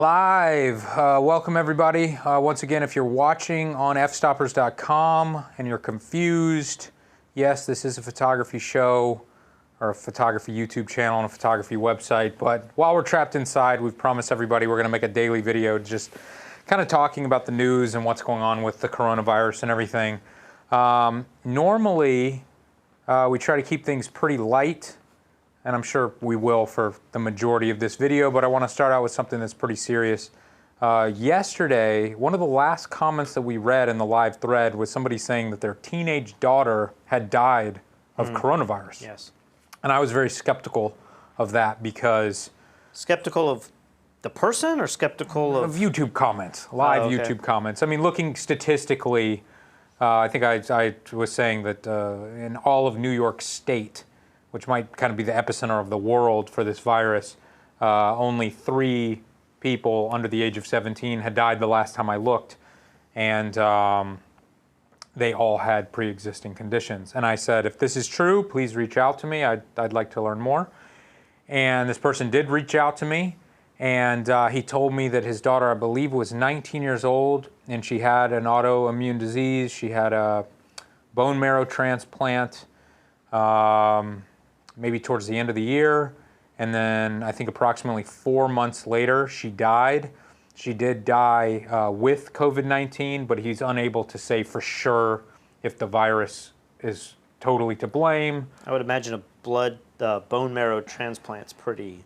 Live. Welcome everybody. Once again, if you're watching on fstoppers.com and you're confused, yes, this is a photography show or a photography YouTube channel and a photography website, but while we're trapped inside, we've promised everybody we're going to make a daily video just kind of talking about the news and what's going on with the coronavirus and everything. Normally, we try to keep things pretty light, and I'm sure we will for the majority of this video, but I want to start out with something that's pretty serious. Yesterday, one of the last comments that we read in the live thread was somebody saying that their teenage daughter had died of coronavirus. Yes. And I was very skeptical of that because... Skeptical of the person or skeptical of YouTube comments, live YouTube comments. I mean, looking statistically, I think I was saying that in all of New York State, which might kind of be the epicenter of the world for this virus, only 3 people under the age of 17 had died the last time I looked, and they all had pre-existing conditions. And I said, if this is true, please reach out to me. I'd like to learn more. And this person did reach out to me, and he told me that his daughter, I believe, was 19 years old, and she had an autoimmune disease. She had a bone marrow transplant. Maybe towards the end of the year, and then I think approximately 4 months later, she died. She did die with COVID-19, but he's unable to say for sure if the virus is totally to blame. I would imagine a bone marrow transplant's pretty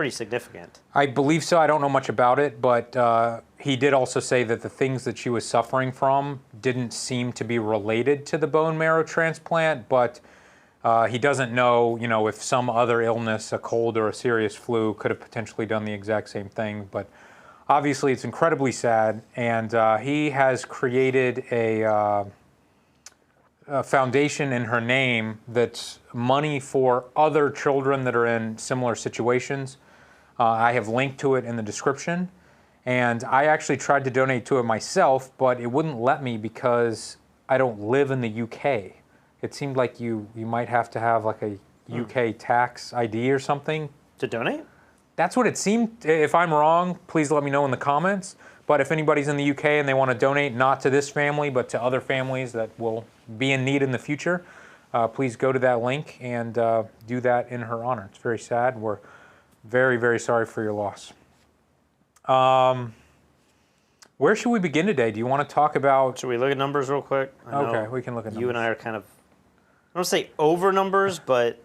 significant. I believe so. I don't know much about it, but he did also say that the things that she was suffering from didn't seem to be related to the bone marrow transplant, but he doesn't know, if some other illness, a cold or a serious flu, could have potentially done the exact same thing. But obviously, it's incredibly sad. And he has created a foundation in her name that's money for other children that are in similar situations. I have linked to it in the description. And I actually tried to donate to it myself, but it wouldn't let me because I don't live in the UK. It seemed like you might have to have like a UK tax ID or something. To donate? That's what it seemed. If I'm wrong, please let me know in the comments. But if anybody's in the UK and they want to donate, not to this family, but to other families that will be in need in the future, please go to that link and do that in her honor. It's very sad. We're very, very sorry for your loss. Where should we begin today? Do you want to talk about... Should we look at numbers real quick? Okay, we can look at numbers. You and I are kind of... I don't want to say over numbers, but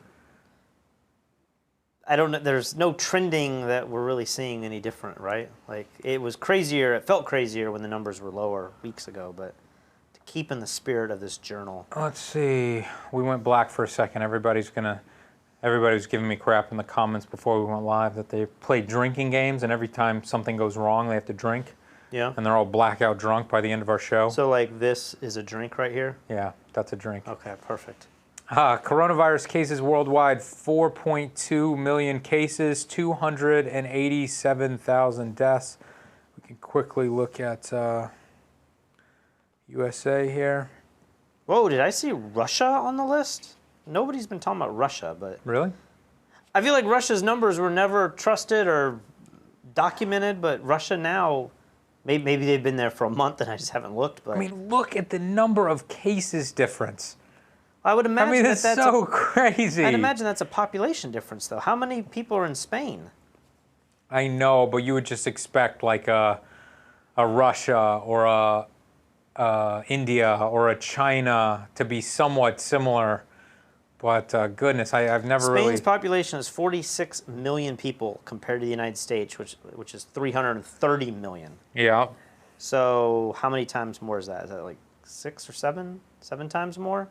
I don't know. There's no trending that we're really seeing any different, right? Like, it was crazier. It felt crazier when the numbers were lower weeks ago, but to keep in the spirit of this journal. Let's see. We went black for a second. Everybody was giving me crap in the comments before we went live that they play drinking games, and every time something goes wrong, they have to drink. Yeah. And they're all blackout drunk by the end of our show. So, like, this is a drink right here? Yeah, that's a drink. Okay, perfect. Coronavirus cases worldwide, 4.2 million cases, 287,000 deaths. We can quickly look at USA here. Whoa, did I see Russia on the list? Nobody's been talking about Russia, but... Really? I feel like Russia's numbers were never trusted or documented, but Russia now, maybe they've been there for a month and I just haven't looked. But I mean, look at the number of cases difference. I would imagine that's so crazy. I'd imagine that's a population difference, though. How many people are in Spain? I know, but you would just expect like a Russia or a India or a China to be somewhat similar. But goodness, I've never really... Spain's population is 46 million people compared to the United States, which is 330 million. Yeah. So how many times more is that? Is that like 6 or 7? 7 times more?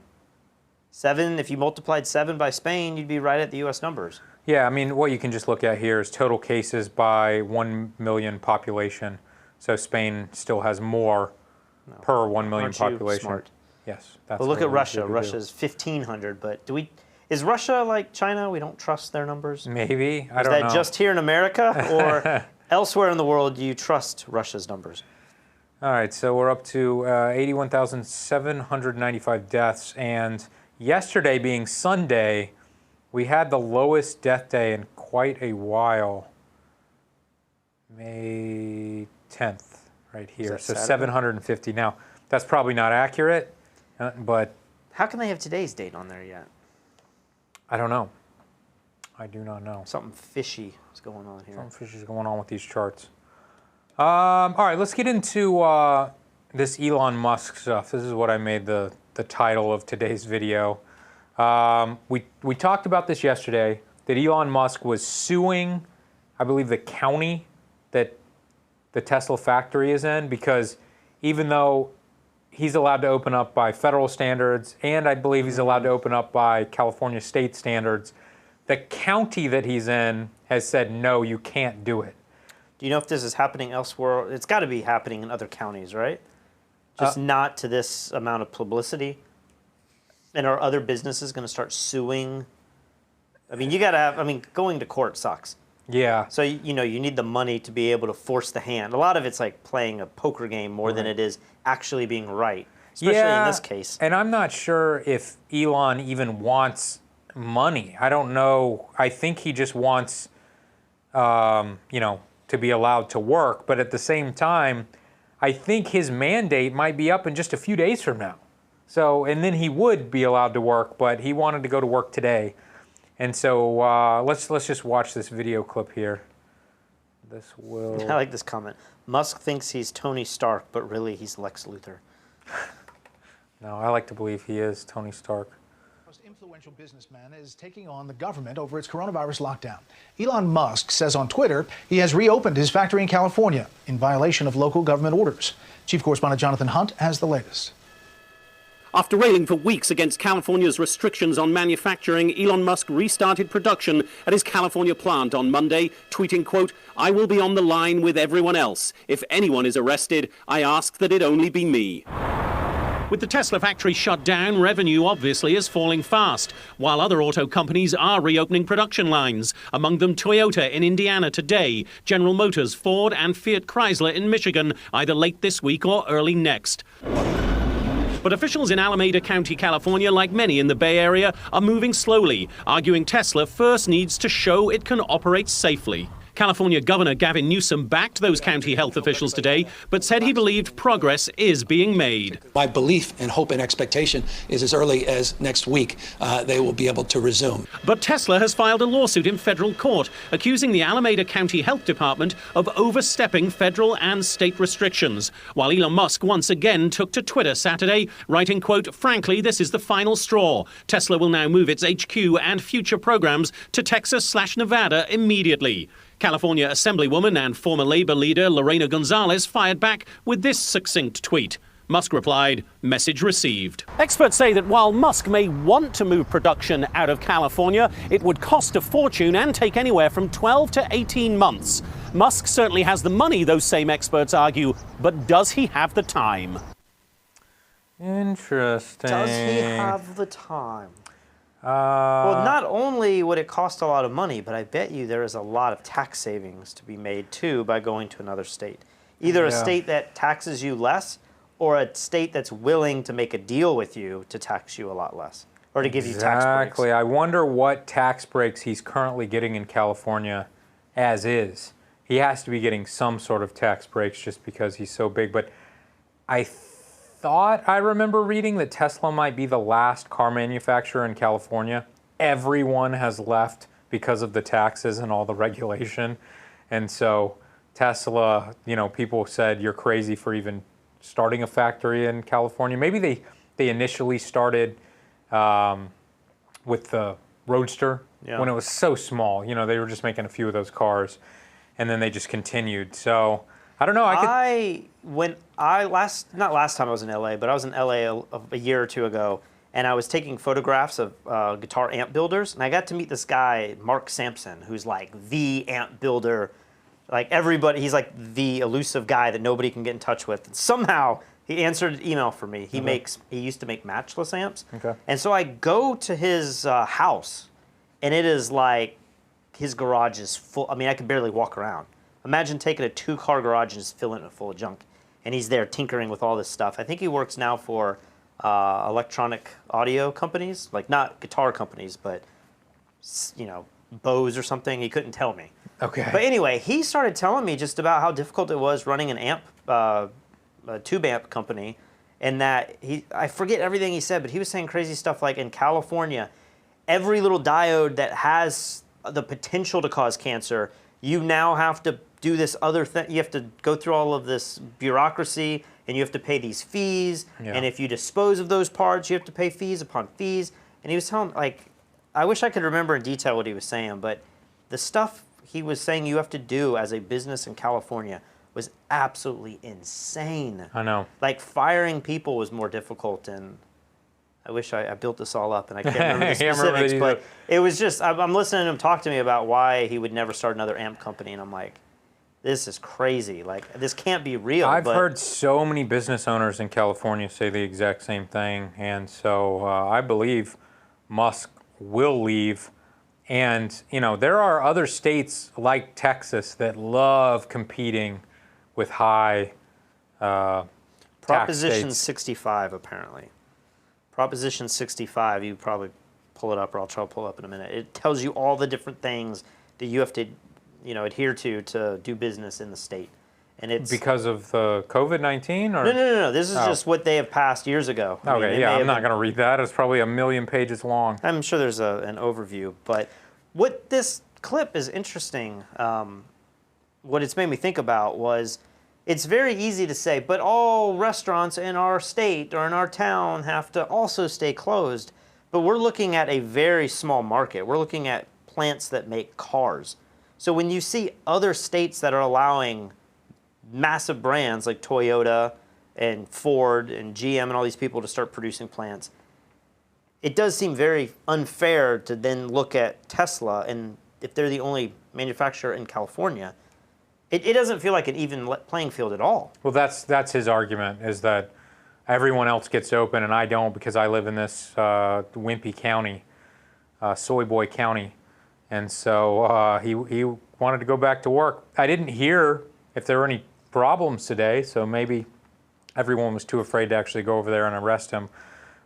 7, if you multiplied 7 by Spain, you'd be right at the U.S. numbers. Yeah, I mean, what you can just look at here is total cases by 1 million population. So Spain still has more per 1 million population. Smart? Yes. That's well, look at Russia. Russia's 1,500, but is Russia like China? We don't trust their numbers? Maybe. I don't know. Is that just here in America or elsewhere in the world do you trust Russia's numbers? All right, so we're up to 81,795 deaths, and yesterday being Sunday, we had the lowest death day in quite a while. May 10th, right here. So Saturday? 750. Now, that's probably not accurate, but How can they have today's date on there yet? I don't know. I do not know. Something fishy is going on here. Something fishy is going on with these charts. All right, let's get into this Elon Musk stuff. This is what I made the title of today's video. We talked about this yesterday, that Elon Musk was suing, I believe, the county that the Tesla factory is in, because even though he's allowed to open up by federal standards, and I believe he's allowed to open up by California state standards, the county that he's in has said, no, you can't do it. Do you know if this is happening elsewhere? It's got to be happening in other counties, right? Just not to this amount of publicity. And are other businesses going to start suing? I mean, you got to have, I mean, going to court sucks. Yeah. So, you know, you need the money to be able to force the hand. A lot of it's like playing a poker game more than it is actually being right, especially in this case. And I'm not sure if Elon even wants money. I don't know. I think he just wants, you know, to be allowed to work. But at the same time, I think his mandate might be up in just a few days from now. So, and then he would be allowed to work, but he wanted to go to work today. And so let's just watch this video clip here. This will. I like this comment. Musk thinks he's Tony Stark, but really he's Lex Luthor. No, I like to believe he is Tony Stark. Most influential businessman is taking on the government over its coronavirus lockdown. Elon Musk says on Twitter he has reopened his factory in California in violation of local government orders. Chief correspondent Jonathan Hunt has the latest. After railing for weeks against California's restrictions on manufacturing, Elon Musk restarted production at his California plant on Monday, tweeting, quote, "I will be on the line with everyone else. If anyone is arrested, I ask that it only be me." With the Tesla factory shut down, revenue obviously is falling fast, while other auto companies are reopening production lines, among them Toyota in Indiana today, General Motors, Ford and Fiat Chrysler in Michigan, either late this week or early next. But officials in Alameda County, California, like many in the Bay Area, are moving slowly, arguing Tesla first needs to show it can operate safely. California Governor Gavin Newsom backed those county health officials today, but said he believed progress is being made. My belief and hope and expectation is as early as next week they will be able to resume. But Tesla has filed a lawsuit in federal court accusing the Alameda County Health Department of overstepping federal and state restrictions, while Elon Musk once again took to Twitter Saturday, writing, quote, "Frankly, this is the final straw. Tesla will now move its HQ and future programs to Texas/Nevada immediately." California Assemblywoman and former Labor leader Lorena Gonzalez fired back with this succinct tweet. Musk replied, "Message received." Experts say that while Musk may want to move production out of California, it would cost a fortune and take anywhere from 12 to 18 months. Musk certainly has the money, those same experts argue, but does he have the time? Interesting. Does he have the time? Well, not only would it cost a lot of money, but I bet you there is a lot of tax savings to be made, too, by going to another state. Either a state that taxes you less or a state that's willing to make a deal with you to tax you a lot less or to give you tax breaks. Exactly. I wonder what tax breaks he's currently getting in California as is. He has to be getting some sort of tax breaks just because he's so big. But I thought I remember reading that Tesla might be the last car manufacturer in California. Everyone has left because of the taxes and all the regulation. And so Tesla, you know, people said you're crazy for even starting a factory in California. Maybe they initially started with the Roadster when it was so small. You know, they were just making a few of those cars, and then they just continued. So I don't know. Not last time I was in LA, but I was in LA a year or two ago, and I was taking photographs of guitar amp builders, and I got to meet this guy, Mark Sampson, who's like the amp builder. Like everybody, he's like the elusive guy that nobody can get in touch with. And somehow he answered an email for me. He used to make matchless amps. Okay. And so I go to his house, and it is like his garage is full. I mean, I could barely walk around. Imagine taking a 2-car garage and just filling it full of junk. And he's there tinkering with all this stuff. I think he works now for electronic audio companies, like not guitar companies, but, you know, Bose or something. He couldn't tell me. Okay. But anyway, he started telling me just about how difficult it was running an amp, a tube amp company, and that I forget everything he said, but he was saying crazy stuff like in California, every little diode that has the potential to cause cancer, you now have to do this other thing. You have to go through all of this bureaucracy, and you have to pay these fees. Yeah. And if you dispose of those parts, you have to pay fees upon fees. And he was telling, like, I wish I could remember in detail what he was saying, but the stuff he was saying you have to do as a business in California was absolutely insane. I know. Like, firing people was more difficult, and I wish I built this all up, and I can't remember the specifics, but it was just, I'm listening to him talk to me about why he would never start another amp company, and I'm like, this is crazy. Like, this can't be real. I've heard so many business owners in California say the exact same thing, and so I believe Musk will leave. And, you know, there are other states like Texas that love competing with high Proposition tax states. 65, apparently. Proposition 65, you probably pull it up, or I'll try to pull it up in a minute. It tells you all the different things that you have to, you know, adhere to do business in the state. And it's Because of the COVID-19? Or? No. This is just what they have passed years ago. I mean, Okay, they yeah, may I'm have not going to read that. It's probably 1,000,000 pages long. I'm sure there's an overview, but what this clip is interesting, what it's made me think about was, it's very easy to say, but all restaurants in our state or in our town have to also stay closed. But we're looking at a very small market. We're looking at plants that make cars. So when you see other states that are allowing massive brands like Toyota and Ford and GM and all these people to start producing plants, it does seem very unfair to then look at Tesla, and if they're the only manufacturer in California, it doesn't feel like an even playing field at all. Well, that's his argument, is that everyone else gets open and I don't because I live in this wimpy county, Soy Boy County. And so he wanted to go back to work. I didn't hear if there were any problems today, so maybe everyone was too afraid to actually go over there and arrest him.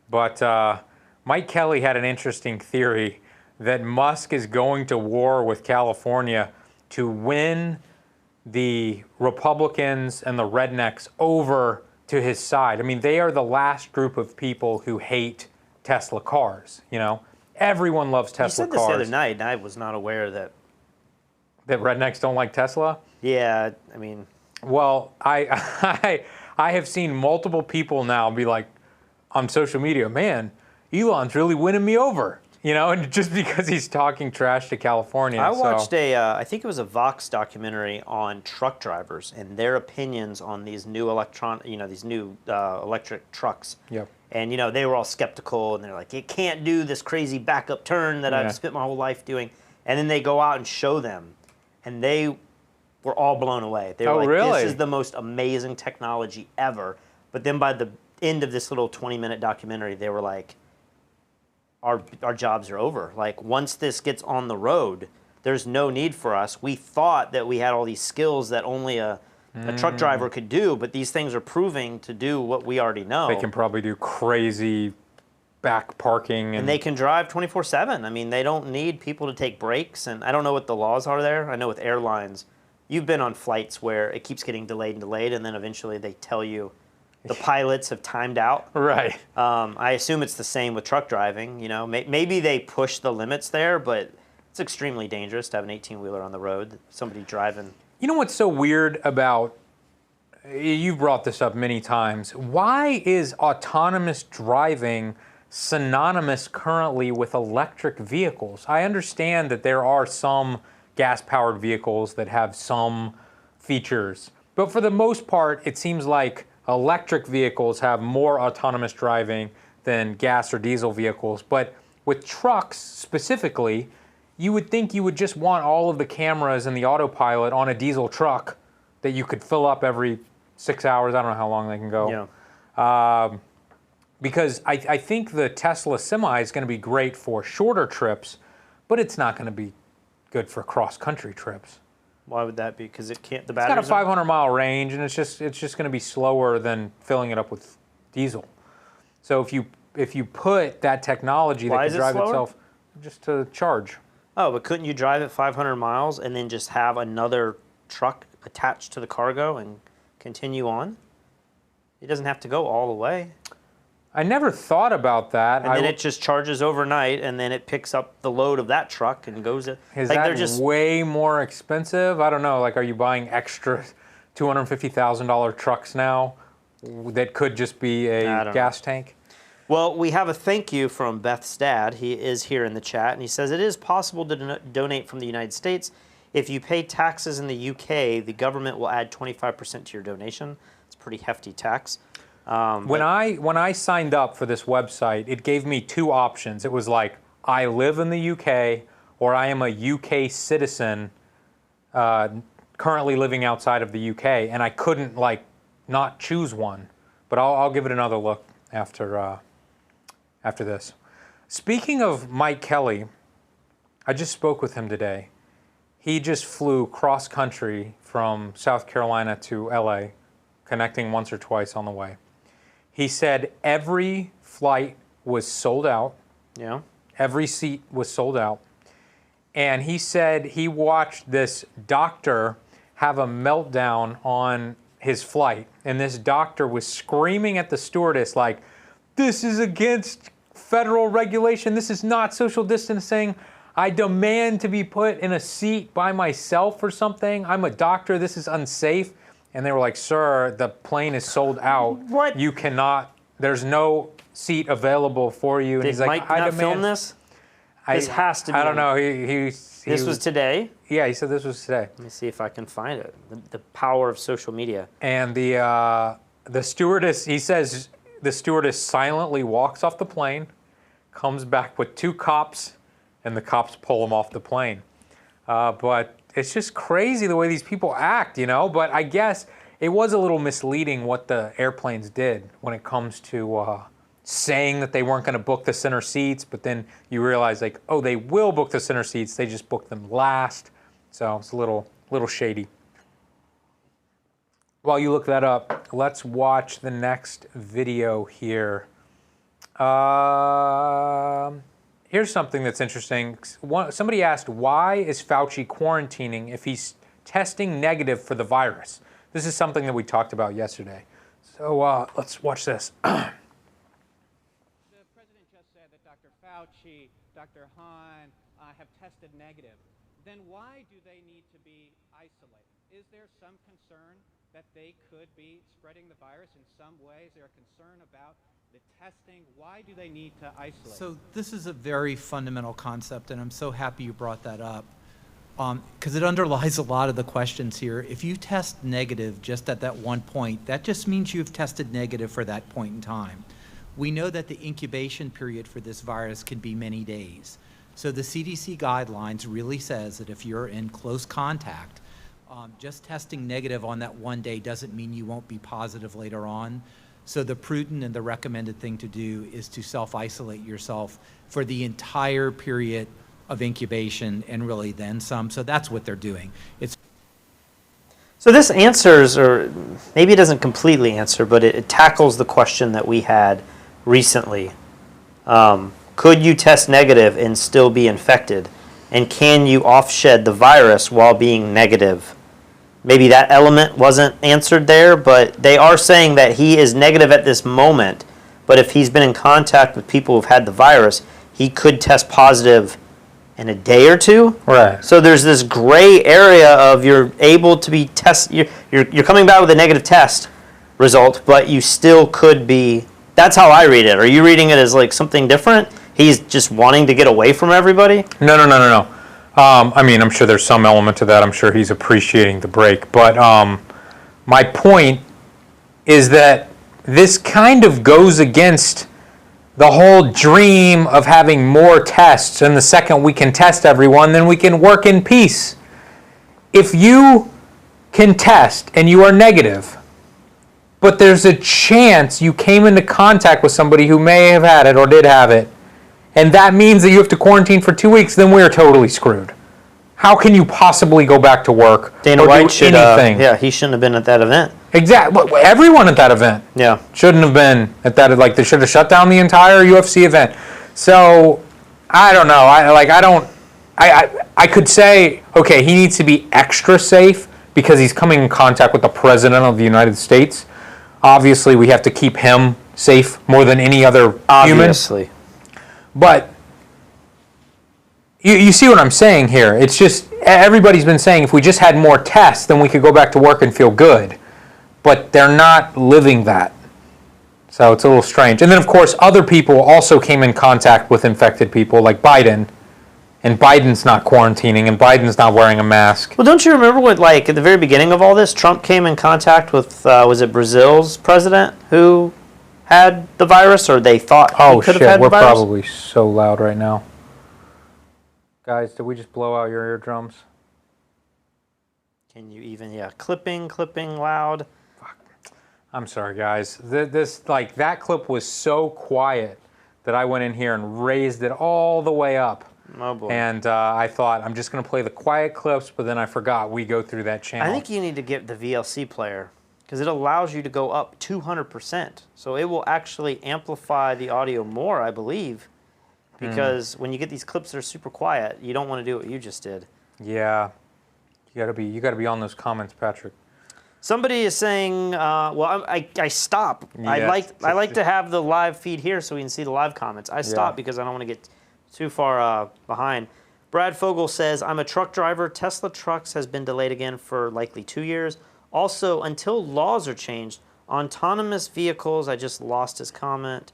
But Mike Kelly had an interesting theory that Musk is going to war with California to win the Republicans and the rednecks over to his side. I mean, they are the last group of people who hate Tesla cars, you know? Everyone loves Tesla cars. You said this the other night, and I was not aware that rednecks don't like Tesla? Yeah, I mean... Well, I have seen multiple people now be like, on social media, man, Elon's really winning me over. You know, and just because he's talking trash to California. I watched I think it was a Vox documentary on truck drivers and their opinions on these new electric trucks. Yep. And, you know, they were all skeptical, and they're like, it can't do this crazy backup turn that I've spent my whole life doing. And then they go out and show them, and they were all blown away. They were like, really? This is the most amazing technology ever. But then by the end of this little 20-minute documentary, they were like, our jobs are over. Like, once this gets on the road, there's no need for us. We thought that we had all these skills that only a truck driver could do, but these things are proving to do what we already know. They can probably do crazy back parking. And they can drive 24/7. I mean, they don't need people to take breaks, and I don't know what the laws are there. I know with airlines, you've been on flights where it keeps getting delayed, and then eventually they tell you the pilots have timed out. Right. I assume it's the same with truck driving. You know, maybe they push the limits there, but it's extremely dangerous to have an 18-wheeler on the road. Somebody driving. You know what's so weird about? You've brought this up many times. Why is autonomous driving synonymous currently with electric vehicles? I understand that there are some gas-powered vehicles that have some features, but for the most part, it seems like electric vehicles have more autonomous driving than gas or diesel vehicles. But with trucks specifically, you would think you would just want all of the cameras and the autopilot on a diesel truck that you could fill up every 6 hours. I don't know how long they can go. Yeah. Because I think the Tesla Semi is going to be great for shorter trips, but it's not going to be good for cross-country trips. Why would that be? Because it can't. The It's batteries. got a 500-mile range, and it's just going to be slower than filling it up with diesel. So if you put that technology that Why can is it drive slower? itself just to charge. Oh, but couldn't you drive it 500 miles and then just have another truck attached to the cargo and continue on? It doesn't have to go all the way. I never thought about that. And then it just charges overnight, and then it picks up the load of that truck and goes. Is like that they're just way more expensive? I don't know. Like, are you buying extra $250,000 trucks now that could just be a gas tank? Well, we have a thank you from Beth's dad. He is here in the chat, and he says, it is possible to donate from the United States. If you pay taxes in the UK, the government will add 25% to your donation. It's a pretty hefty tax. When I signed up for this website, it gave me two options. It was like, I live in the UK, or I am a UK citizen currently living outside of the UK, and I couldn't like not choose one. But I'll give it another look after this. Speaking of Mike Kelly, I just spoke with him today. He just flew cross country from South Carolina to LA, connecting once or twice on the way. He said every flight was sold out. Yeah. Every seat was sold out. And he said he watched this doctor have a meltdown on his flight. And this doctor was screaming at the stewardess like, this is against federal regulation. This is not social distancing. I demand to be put in a seat by myself or something. I'm a doctor. This is unsafe. And they were like, sir, the plane is sold out. What? You cannot, there's no seat available for you. And Did he's like, Mike I not demand. film this? This has to be. I don't know. This was today? Yeah, he said this was today. Let me see if I can find it. The power of social media. And the stewardess, he says the stewardess silently walks off the plane, comes back with two cops, and the cops pull him off the plane. But it's just crazy the way these people act, you know? But I guess it was a little misleading what the airplanes did when it comes to saying that they weren't going to book the center seats, but then you realize, like, oh, they will book the center seats. They just booked them last. So it's a little shady. While you look that up, let's watch the next video here. Here's something that's interesting. Somebody asked, why is Fauci quarantining if he's testing negative for the virus? This is something that we talked about yesterday. So let's watch this. The president just said that Dr. Fauci, Dr. Hahn have tested negative. Then why do they need to be isolated? Is there some concern that they could be spreading the virus in some ways? Is there a concern about the testing? Why do they need to isolate? So this is a very fundamental concept, and I'm so happy you brought that up, because it underlies a lot of the questions here. If you test negative just at that one point, that just means you've tested negative for that point in time. We know that the incubation period for this virus can be many days. So the CDC guidelines really says that if you're in close contact, just testing negative on that one day doesn't mean you won't be positive later on. So the prudent and the recommended thing to do is to self-isolate yourself for the entire period of incubation and really then some. So that's what they're doing. So this answers, or maybe it doesn't completely answer, but it tackles the question that we had recently. Could you test negative and still be infected? And can you offshed the virus while being negative? Maybe that element wasn't answered there, but they are saying that he is negative at this moment. But if he's been in contact with people who've had the virus, he could test positive in a day or two. Right. So there's this gray area of you're able to be you're coming back with a negative test result, but you still could be. That's how I read it. Are you reading it as like something different? He's just wanting to get away from everybody? No. I mean, I'm sure there's some element to that. I'm sure he's appreciating the break. But my point is that this kind of goes against the whole dream of having more tests. And the second we can test everyone, then we can work in peace. If you can test and you are negative, but there's a chance you came into contact with somebody who may have had it or did have it, and that means that you have to quarantine for 2 weeks, then we're totally screwed. How can you possibly go back to work Dana or White do anything? he shouldn't have been at that event. Exactly. Everyone at that event shouldn't have been at that. Like, they should have shut down the entire UFC event. So, I don't know. I could say, okay, he needs to be extra safe because he's coming in contact with the President of the United States. Obviously, we have to keep him safe more than any other Obviously. human. But you see what I'm saying here. It's just, everybody's been saying if we just had more tests, then we could go back to work and feel good. But they're not living that. So it's a little strange. And then, of course, other people also came in contact with infected people, like Biden. And Biden's not quarantining, and Biden's not wearing a mask. Well, don't you remember what, like, at the very beginning of all this, Trump came in contact with, was it Brazil's president who had the virus, or they thought he could have had the virus? We're probably so loud right now. Guys, did we just blow out your eardrums? Can you even, clipping loud. Fuck. I'm sorry, guys. That clip was so quiet that I went in here and raised it all the way up. Oh boy. And I thought, I'm just going to play the quiet clips, but then I forgot we go through that channel. I think you need to get the VLC player because it allows you to go up 200%. So it will actually amplify the audio more, I believe, because when you get these clips that are super quiet, you don't want to do what you just did. Yeah. You gotta be on those comments, Patrick. Somebody is saying, well, I stop. Yeah. I like to have the live feed here so we can see the live comments. I stop because I don't want to get too far behind. Brad Fogel says, I'm a truck driver. Tesla trucks has been delayed again for likely 2 years. Also, until laws are changed, autonomous vehicles, I just lost his comment.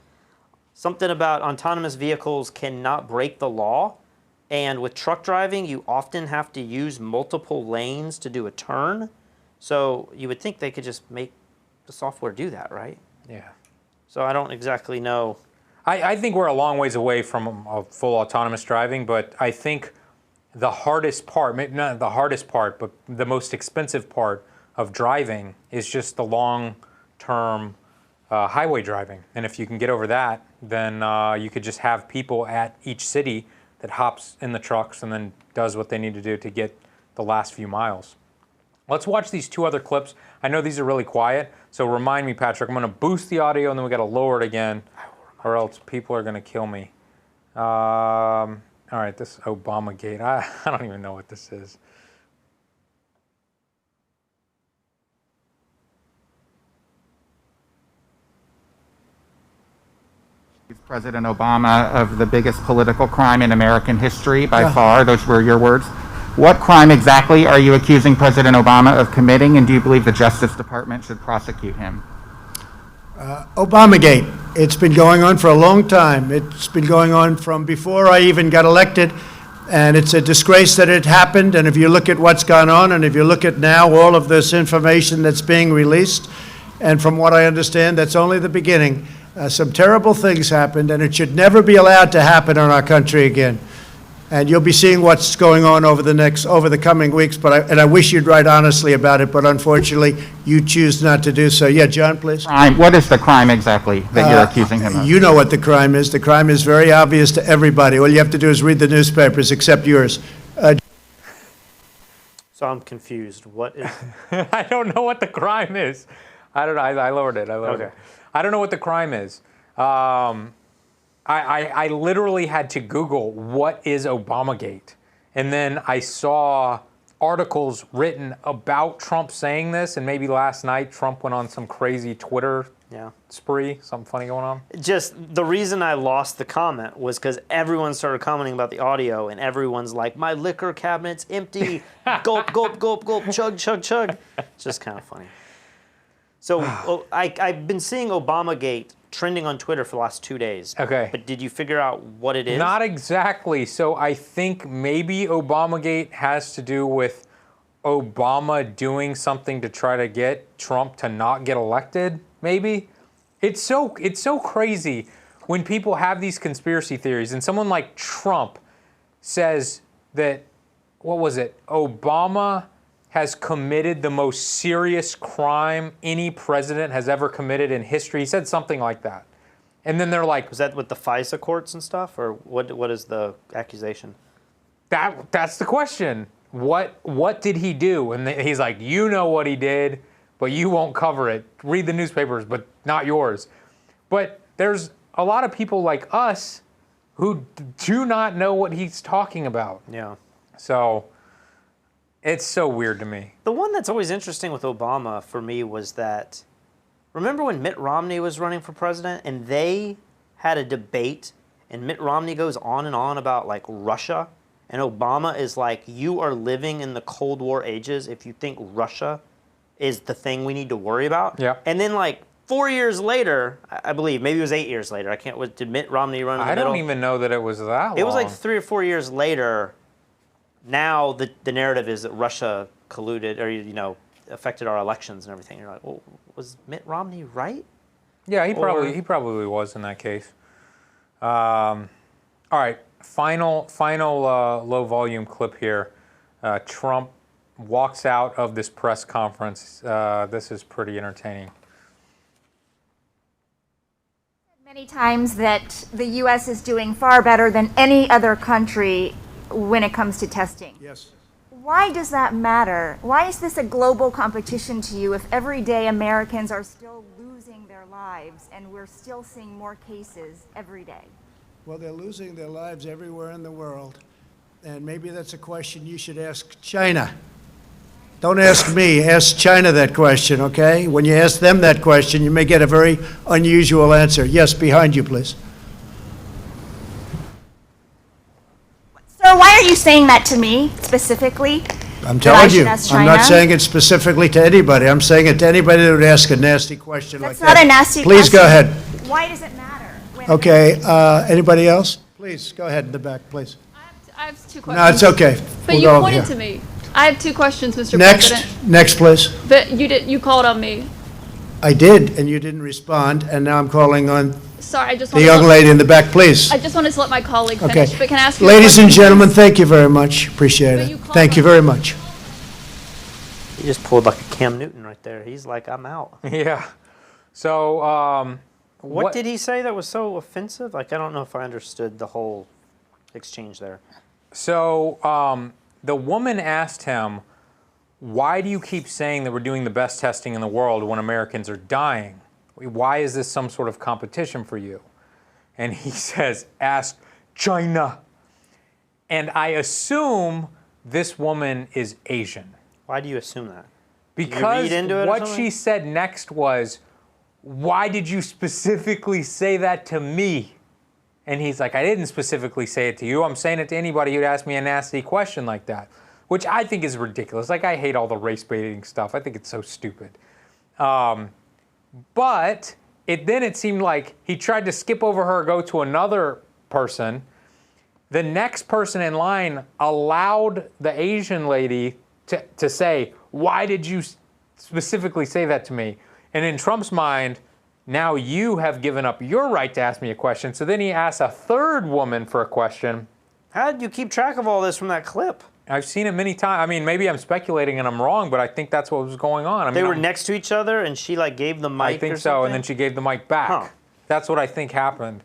Something about autonomous vehicles cannot break the law. And with truck driving, you often have to use multiple lanes to do a turn. So you would think they could just make the software do that, right? Yeah. So I don't exactly know. I think we're a long ways away from a full autonomous driving, but I think the hardest part, maybe not the hardest part, but the most expensive part of driving is just the long-term highway driving. And if you can get over that, then you could just have people at each city that hops in the trucks and then does what they need to do to get the last few miles. Let's watch these two other clips. I know these are really quiet, so remind me, Patrick. I'm going to boost the audio, and then we got to lower it again, or else people are going to kill me. All right, this is Obamagate. I don't even know what this is. President Obama of the biggest political crime in American history by far. Those were your words. What crime exactly are you accusing President Obama of committing, and do you believe the Justice Department should prosecute him? Obamagate. It's been going on for a long time. It's been going on from before I even got elected, and it's a disgrace that it happened. And if you look at what's gone on, and if you look at now all of this information that's being released, and from what I understand, that's only the beginning. Some terrible things happened, and it should never be allowed to happen in our country again. And you'll be seeing what's going on over the coming weeks. But I wish you'd write honestly about it, but unfortunately, you choose not to do so. Yeah, John, please. What is the crime exactly that you're accusing him of? You know what the crime is. The crime is very obvious to everybody. All you have to do is read the newspapers, except yours. So I'm confused. What is? I don't know what the crime is. I don't know. I lowered it. Okay. I don't know what the crime is. I literally had to Google what is Obamagate, and then I saw articles written about Trump saying this, and maybe last night Trump went on some crazy Twitter spree, something funny going on. Just the reason I lost the comment was because everyone started commenting about the audio, and everyone's like, my liquor cabinet's empty, gulp, gulp, gulp, gulp, chug, chug, chug. It's just kind of funny. So I've been seeing Obamagate trending on Twitter for the last 2 days. Okay. But did you figure out what it is? Not exactly. So I think maybe Obamagate has to do with Obama doing something to try to get Trump to not get elected, maybe. It's so crazy when people have these conspiracy theories and someone like Trump says that, what was it, Obama has committed the most serious crime any president has ever committed in history. He said something like that. And then they're like... Was that with the FISA courts and stuff? Or what is the accusation? That's the question. What did he do? And he's like, you know what he did, but you won't cover it. Read the newspapers, but not yours. But there's a lot of people like us who do not know what he's talking about. Yeah. So it's so weird to me. The one that's always interesting with Obama for me was that, remember when Mitt Romney was running for president and they had a debate and Mitt Romney goes on and on about like Russia and Obama is like, you are living in the Cold War ages if you think Russia is the thing we need to worry about. Yeah. And then like 4 years later, I believe, maybe it was 8 years later. I can't, did Mitt Romney run in the I middle? don't even know that it was that long. It was like 3 or 4 years later. Now the narrative is that Russia colluded or, you know, affected our elections and everything. You're like, well, was Mitt Romney right? Yeah, he probably was in that case. All right, final low volume clip here. Trump walks out of this press conference. This is pretty entertaining. Many times that the U.S. is doing far better than any other country when it comes to testing. Yes. Why does that matter? Why is this a global competition to you if every day Americans are still losing their lives and we're still seeing more cases every day? Well, they're losing their lives everywhere in the world. And maybe that's a question you should ask China. Don't ask me, ask China that question, okay? When you ask them that question, you may get a very unusual answer. Yes, behind you, please. Sir, why are you saying that to me specifically? I'm telling you, ask I'm not China? saying it specifically to anybody. I'm saying it to anybody that would ask a nasty question like That's that. not a nasty Please question. go ahead. Why does it matter? Okay, anybody else? Please, go ahead in the back, please. I have two No, questions. it's okay. But We'll you go over pointed here. to me. I have two questions, Mr. Next, President. next, please. But you called on me. I did, and you didn't respond, and now I'm calling on Sorry, I just the wanted young to lady in the back, please. I just wanted to let my colleague Okay. finish. But can I ask you a Ladies and question, gentlemen, please? thank you very much. Appreciate But it. you called Thank you on- very much. He just pulled like a Cam Newton right there. He's like, I'm out. Yeah. So What did he say that was so offensive? Like, I don't know if I understood the whole exchange there. So the woman asked him, why do you keep saying that we're doing the best testing in the world when Americans are dying? Why is this some sort of competition for you? And he says, ask China. And I assume this woman is Asian. Why do you assume that? Because read into it or what something? she said next was, why did you specifically say that to me? And he's like, I didn't specifically say it to you. I'm saying it to anybody who'd ask me a nasty question like that, which I think is ridiculous. Like, I hate all the race baiting stuff. I think it's so stupid. But then it seemed like he tried to skip over her, go to another person. The next person in line allowed the Asian lady to say, why did you specifically say that to me? And in Trump's mind, now you have given up your right to ask me a question. So then he asks a third woman for a question. How did you keep track of all this from that clip? I've seen it many times. I mean, maybe I'm speculating and I'm wrong, but I think that's what was going on. I mean, They were next to each other, and she like gave the mic. I think or so, and then something? she gave the mic back. Huh. That's what I think happened.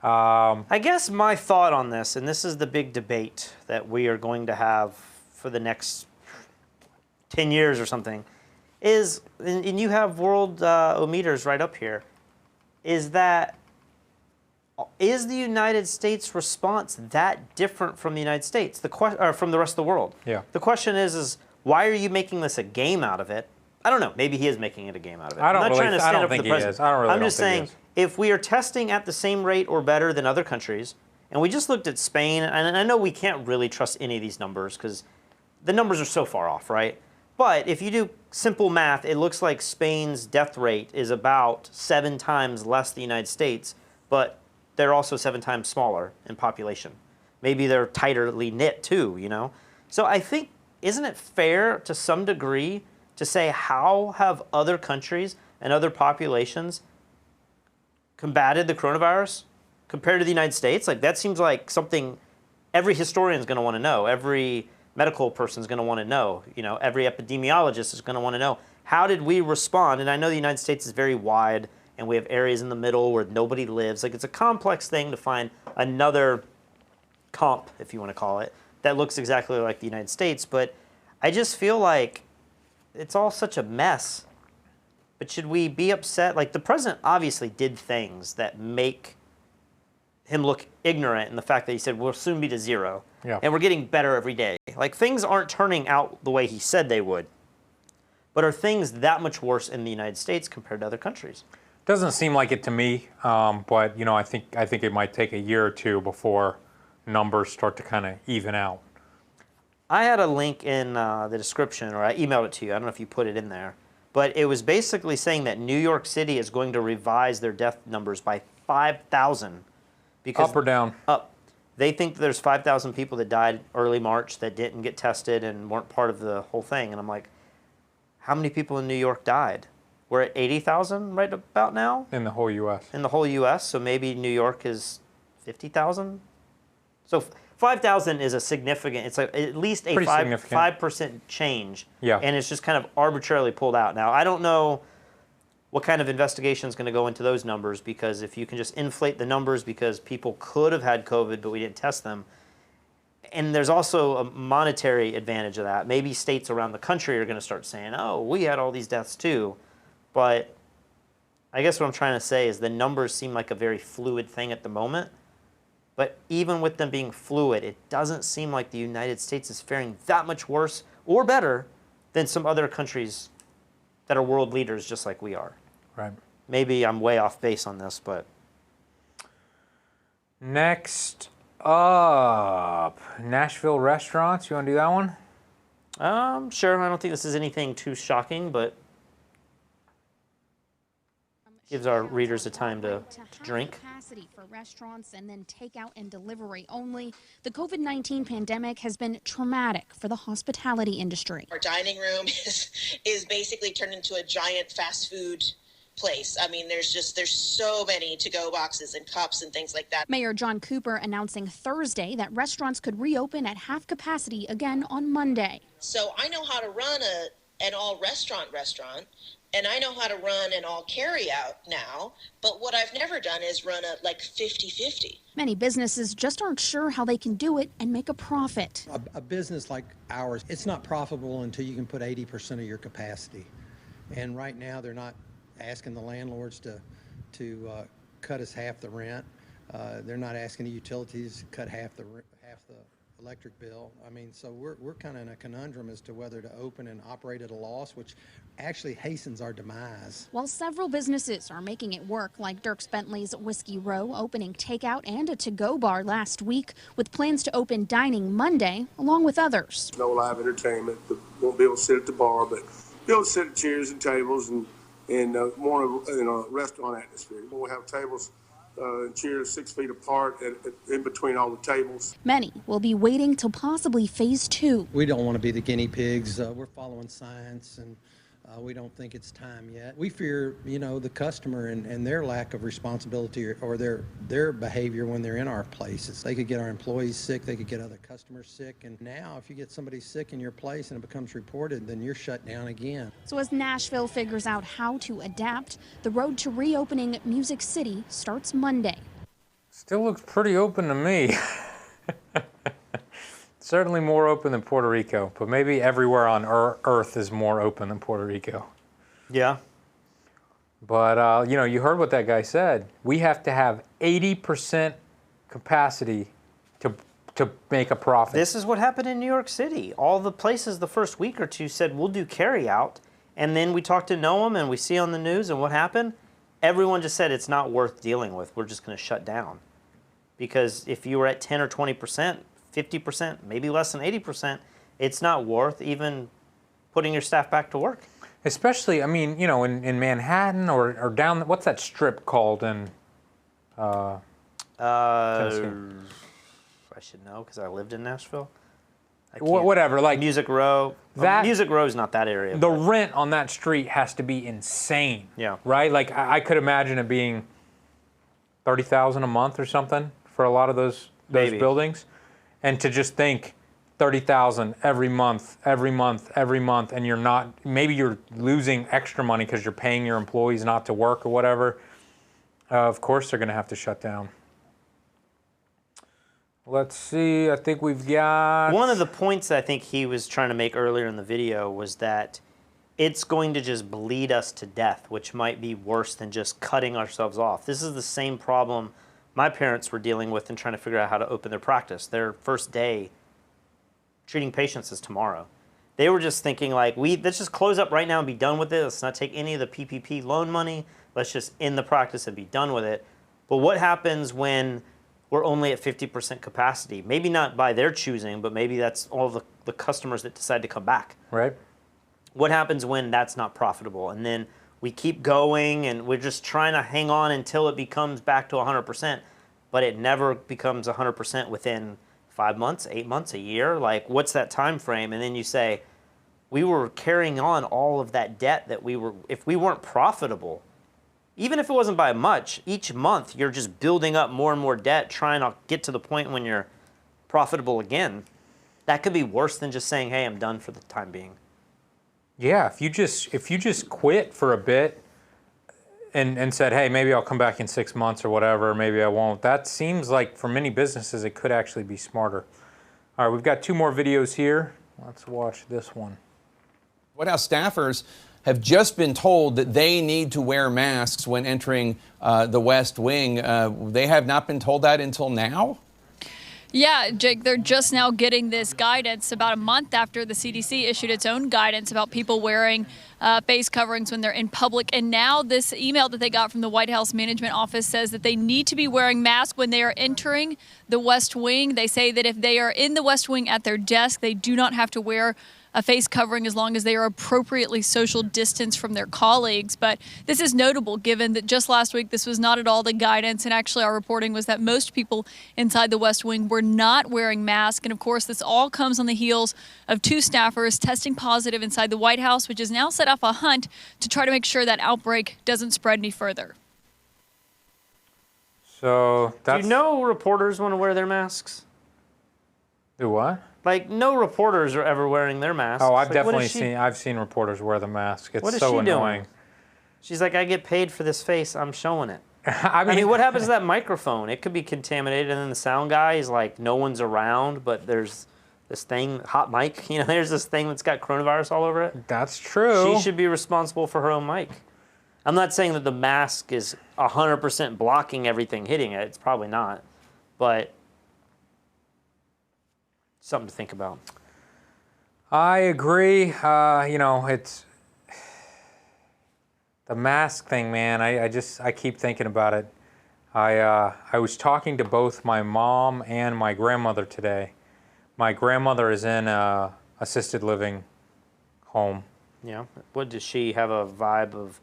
I guess my thought on this, and this is the big debate that we are going to have for the next 10 years or something, is, and you have world meters right up here, is that is the United States response that different from the United States, or from the rest of the world? Yeah. The question is why are you making this a game out of it? I don't know. Maybe he is making it a game out of it. I don't I'm not really- trying to I stand don't up for think the he president. is. I don't really I'm don't just think he saying, is. if we are testing at the same rate or better than other countries, and we just looked at Spain, and I know we can't really trust any of these numbers because the numbers are so far off, right? But if you do simple math, it looks like Spain's death rate is about 7 times less than the United States, but they're also 7 times smaller in population. Maybe they're tighterly knit too, you know? So I think, isn't it fair to some degree to say how have other countries and other populations combated the coronavirus compared to the United States? Like, that seems like something every historian is going to want to know. Every medical person is going to want to know. You know, every epidemiologist is going to want to know. How did we respond? And I know the United States is very wide, and we have areas in the middle where nobody lives. Like, it's a complex thing to find another comp, if you want to call it, that looks exactly like the United States. But I just feel like it's all such a mess. But should we be upset? Like, the president obviously did things that make him look ignorant in the fact that he said we'll soon be to zero, Yeah. and we're getting better every day. Like, things aren't turning out the way he said they would. But are things that much worse in the United States compared to other countries? Doesn't seem like it to me, but I think it might take a year or two before numbers start to kind of even out. I had a link in the description, or I emailed it to you. I don't know if you put it in there, but it was basically saying that New York City is going to revise their death numbers by 5,000. Because Up or down? Up. They think there's 5,000 people that died early March that didn't get tested and weren't part of the whole thing, and I'm like, how many people in New York died? We're at 80,000 right about now? In the whole U.S. In the whole U.S., so maybe New York is 50,000? So 5,000 is a significant, it's at least a 5% change. Yeah. And it's just kind of arbitrarily pulled out. Now, I don't know what kind of investigation is going to go into those numbers, because if you can just inflate the numbers because people could have had COVID but we didn't test them, and there's also a monetary advantage of that. Maybe states around the country are going to start saying, oh, we had all these deaths too. But I guess what I'm trying to say is the numbers seem like a very fluid thing at the moment. But even with them being fluid, it doesn't seem like the United States is faring that much worse or better than some other countries that are world leaders just like we are. Right. Maybe I'm way off base on this, but... Next up, Nashville restaurants. You want to do that one? Sure. I don't think this is anything too shocking, but gives our readers a time to drink. Capacity for restaurants and then takeout and delivery only. The COVID-19 pandemic has been traumatic for the hospitality industry. Our dining room is basically turned into a giant fast food place. I mean, there's so many to-go boxes and cups and things like that. Mayor John Cooper announcing Thursday that restaurants could reopen at half capacity again on Monday. So I know how to run an all-restaurant, and I know how to run an all-carry-out now, but what I've never done is run a 50-50. Many businesses just aren't sure how they can do it and make a profit. A business like ours, it's not profitable until you can put 80% of your capacity. And right now they're not asking the landlords to cut us half the rent. They're not asking the utilities to cut half the electric bill. I mean, so we're kind of in a conundrum as to whether to open and operate at a loss, which actually hastens our demise. While several businesses are making it work, like Dirks Bentley's Whiskey Row opening takeout and a to-go bar last week, with plans to open dining Monday, along with others. No live entertainment, won't be able to sit at the bar, but be able to sit at chairs and tables and more in a restaurant atmosphere. We'll have tables and chairs 6 feet apart in between all the tables. Many will be waiting till possibly phase 2. We don't want to be the guinea pigs. We're following science, and we don't think it's time yet. We fear, the customer and their lack of responsibility or their behavior when they're in our places. They could get our employees sick, they could get other customers sick, and now if you get somebody sick in your place and it becomes reported, then you're shut down again. So as Nashville figures out how to adapt, the road to reopening Music City starts Monday. Still looks pretty open to me. Certainly more open than Puerto Rico, but maybe everywhere on Earth is more open than Puerto Rico. Yeah. But, you heard what that guy said. We have to have 80% capacity to make a profit. This is what happened in New York City. All the places the first week or two said, we'll do carry out. And then we talked to Noam and we see on the news, and what happened? Everyone just said it's not worth dealing with. We're just going to shut down. Because if you were at 10 or 20%, 50%, maybe less than 80%, it's not worth even putting your staff back to work. Especially, in Manhattan or down, what's that strip called in Tennessee? I should know because I lived in Nashville. Whatever, like Music Row. Music Row is not that area. The rent on that street has to be insane. Yeah. Right? Like I could imagine it being $30,000 a month or something for a lot of those buildings. And to just think $30,000 every month, and maybe you're losing extra money because you're paying your employees not to work or whatever. Of course they're going to have to shut down. Let's see, I think we've got... One of the points I think he was trying to make earlier in the video was that it's going to just bleed us to death, which might be worse than just cutting ourselves off. This is the same problem my parents were dealing with and trying to figure out how to open their practice. Their first day treating patients is tomorrow. They were just thinking like, let's just close up right now and be done with it. Let's not take any of the PPP loan money. Let's just end the practice and be done with it. But what happens when we're only at 50% capacity? Maybe not by their choosing, but maybe that's all the customers that decide to come back. Right. What happens when that's not profitable? And then we keep going and we're just trying to hang on until it becomes back to 100%, but it never becomes 100% within 5 months, 8 months, a year. Like, what's that time frame? And then you say, we were carrying on all of that debt that if we weren't profitable, even if it wasn't by much, each month you're just building up more and more debt, trying to get to the point when you're profitable again. That could be worse than just saying, hey, I'm done for the time being. Yeah, if you just quit for a bit and said, hey, maybe I'll come back in 6 months or whatever, maybe I won't. That seems like for many businesses it could actually be smarter. All right, we've got 2 more videos here. Let's watch this one. White House staffers have just been told that they need to wear masks when entering the West Wing. They have not been told that until now? Yeah, Jake, they're just now getting this guidance about a month after the CDC issued its own guidance about people wearing face coverings when they're in public. And now this email that they got from the White House Management Office says that they need to be wearing masks when they are entering the West Wing. They say that if they are in the West Wing at their desk, they do not have to wear a face covering as long as they are appropriately social distanced from their colleagues. But this is notable given that just last week this was not at all the guidance, and actually our reporting was that most people inside the West Wing were not wearing masks. And of course this all comes on the heels of 2 staffers testing positive inside the White House, which has now set off a hunt to try to make sure that outbreak doesn't spread any further. So that's... Do you know reporters want to wear their masks? Do what? Like, no reporters are ever wearing their masks. Oh, I've like, definitely I've seen reporters wear the mask. It's what is so she annoying. Doing? She's like, I get paid for this face, I'm showing it. I mean, what happens to that microphone? It could be contaminated, and then the sound guy is like, no one's around, but there's this thing, hot mic, there's this thing that's got coronavirus all over it. That's true. She should be responsible for her own mic. I'm not saying that the mask is 100% blocking everything hitting it. It's probably not, but something to think about. I agree. It's the mask thing, man. I keep thinking about it. I was talking to both my mom and my grandmother today. My grandmother is in a assisted living home. Yeah. What does she have a vibe of?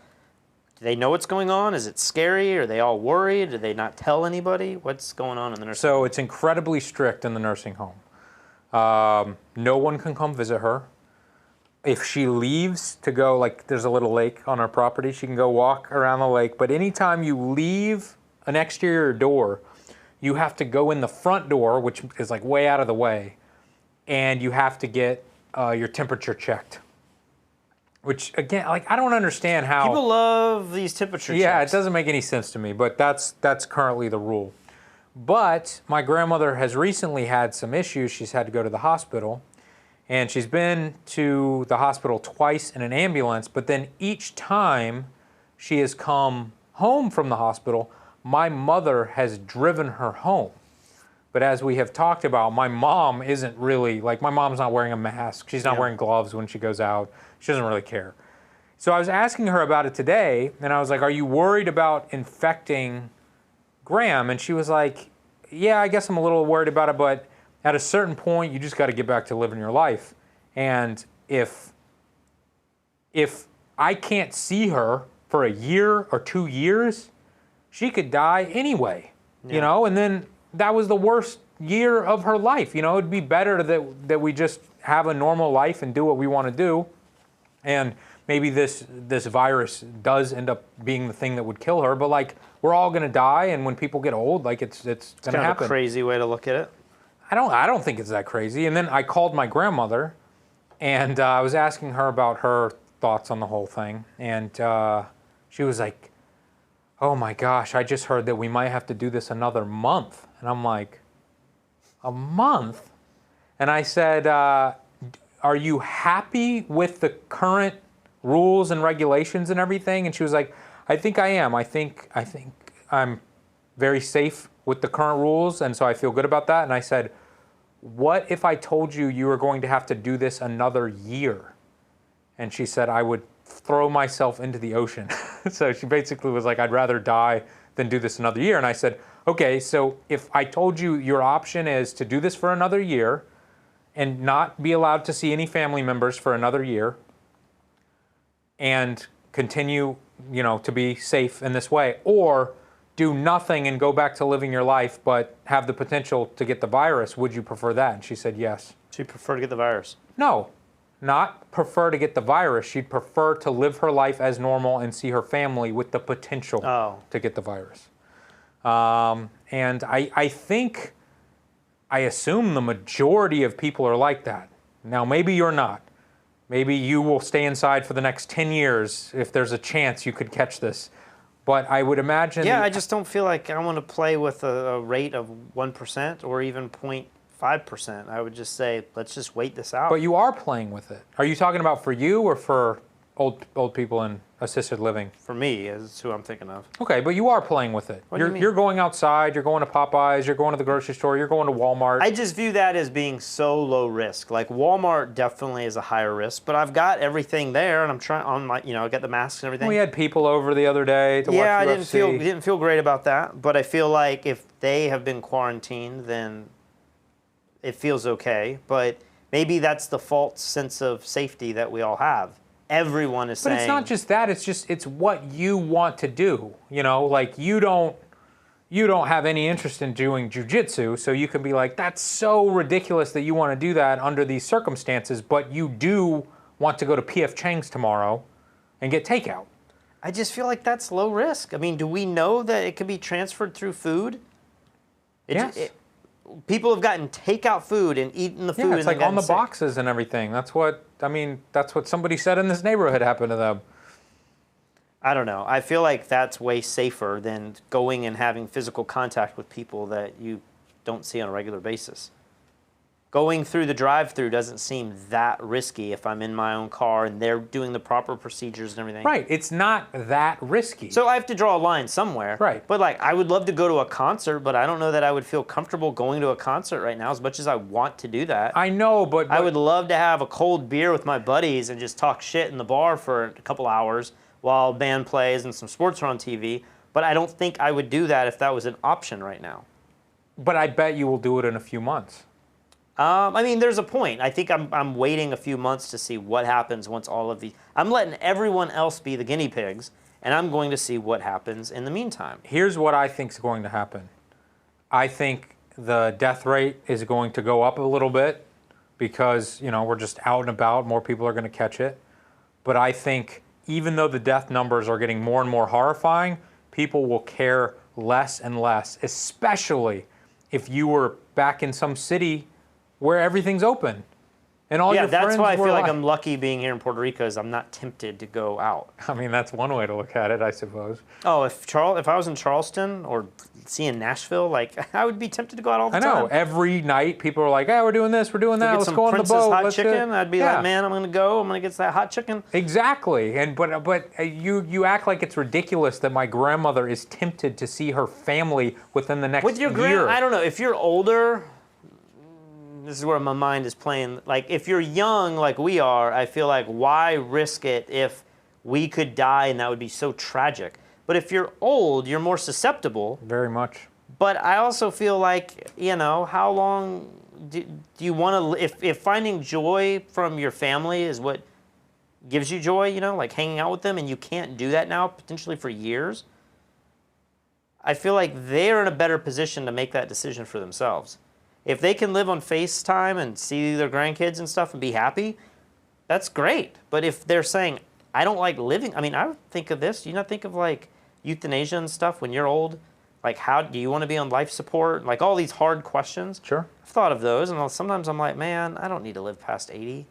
Do they know what's going on? Is it scary? Are they all worried? Do they not tell anybody? What's going on in the nursing home? So it's incredibly strict in the nursing home. No one can come visit her. If she leaves to go, like there's a little lake on our property, she can go walk around the lake. But anytime you leave an exterior door, you have to go in the front door, which is like way out of the way, and you have to get your temperature checked. Which again, like I don't understand how people love these temperature checks. Yeah, it doesn't make any sense to me, but that's currently the rule. But my grandmother has recently had some issues. She's had to go to the hospital, and she's been to the hospital twice in an ambulance, but then each time she has come home from the hospital, my mother has driven her home. But as we have talked about, my mom isn't really, like my mom's not wearing a mask. She's not wearing gloves when she goes out. She doesn't really care. So I was asking her about it today, and I was like, are you worried about infecting Graham? And she was like, yeah, I guess I'm a little worried about it, but at a certain point, you just got to get back to living your life. And if I can't see her for a year or 2 years, she could die anyway, and then that was the worst year of her life. It'd be better that we just have a normal life and do what we want to do. And maybe this virus does end up being the thing that would kill her, but like we're all gonna die, and when people get old, like it's gonna kind of happen. A crazy way to look at it. I don't think it's that crazy. And then I called my grandmother, and I was asking her about her thoughts on the whole thing, and she was like, "Oh my gosh, I just heard that we might have to do this another month," and I'm like, "A month?" And I said, "Are you happy with the current rules and regulations and everything?" And she was like, "I think I am. I think I'm very safe with the current rules, and so I feel good about that. And I said, what if I told you you were going to have to do this another year? And she said, I would throw myself into the ocean. So she basically was like, I'd rather die than do this another year. And I said, okay, so if I told you your option is to do this for another year and not be allowed to see any family members for another year and continue, to be safe in this way, or do nothing and go back to living your life but have the potential to get the virus, would you prefer that? And she said yes. She'd prefer to get the virus? No, not prefer to get the virus. She'd prefer to live her life as normal and see her family with the potential to get the virus. And I assume the majority of people are like that. Now, maybe you're not. Maybe you will stay inside for the next 10 years if there's a chance you could catch this. But I would imagine... Yeah, I just don't feel like I want to play with a rate of 1% or even 0.5%. I would just say, let's just wait this out. But you are playing with it. Are you talking about for you or for old people in assisted living? For me is who I'm thinking of. Okay, but you are playing with it. What do you mean? You're going outside, you're going to Popeyes, you're going to the grocery store, you're going to Walmart. I just view that as being so low risk. Like Walmart definitely is a higher risk, but I've got everything there and I'm trying on my, I got the masks and everything. We had people over the other day to watch UFC. I didn't feel great about that, but I feel like if they have been quarantined, then it feels okay. But maybe that's the false sense of safety that we all have. Everyone is saying... But it's not just that, it's what you want to do. Like you don't have any interest in doing jiu-jitsu, so you can be like, that's so ridiculous that you want to do that under these circumstances, but you do want to go to P.F. Chang's tomorrow and get takeout. I just feel like that's low risk. I mean, do we know that it can be transferred through food? Yes. People have gotten takeout food and eaten the food. Yeah, it's like on the boxes and everything. That's what somebody said in this neighborhood happened to them. I don't know. I feel like that's way safer than going and having physical contact with people that you don't see on a regular basis. Going through the drive-thru doesn't seem that risky if I'm in my own car and they're doing the proper procedures and everything. Right. It's not that risky. So I have to draw a line somewhere. Right. But I would love to go to a concert, but I don't know that I would feel comfortable going to a concert right now as much as I want to do that. I know, but I would love to have a cold beer with my buddies and just talk shit in the bar for a couple hours while a band plays and some sports are on TV. But I don't think I would do that if that was an option right now. But I bet you will do it in a few months. There's a point. I think I'm waiting a few months to see what happens once all of these... I'm letting everyone else be the guinea pigs, and I'm going to see what happens in the meantime. Here's what I think is going to happen. I think the death rate is going to go up a little bit because, we're just out and about. More people are going to catch it. But I think even though the death numbers are getting more and more horrifying, people will care less and less, especially if you were back in some city where everything's open, and all your friends that's why I feel like alive. I'm lucky being here in Puerto Rico is I'm not tempted to go out. I mean, that's one way to look at it, I suppose. Oh, if I was in Charleston or seeing Nashville, I would be tempted to go out all the time. I know. Every night, people are like, "Hey, we're doing this, we're doing that. Let's go on the boat." Hot Let's chicken. I'd be like, "Man, I'm gonna go. I'm gonna get that hot chicken." Exactly. And but you act like it's ridiculous that my grandmother is tempted to see her family within the next year. I don't know. If you're older. This is where my mind is playing. If you're young like we are, I feel like why risk it if we could die and that would be so tragic. But if you're old, you're more susceptible. Very much. But I also feel like, how long do you want to, if finding joy from your family is what gives you joy, hanging out with them, and you can't do that now potentially for years, I feel like they're in a better position to make that decision for themselves. If they can live on FaceTime and see their grandkids and stuff and be happy, that's great. But if they're saying, I don't like living, I would think of this. Do you not think of euthanasia and stuff when you're old? How do you want to be on life support? All these hard questions. Sure. I've thought of those, and sometimes I'm like, man, I don't need to live past 80.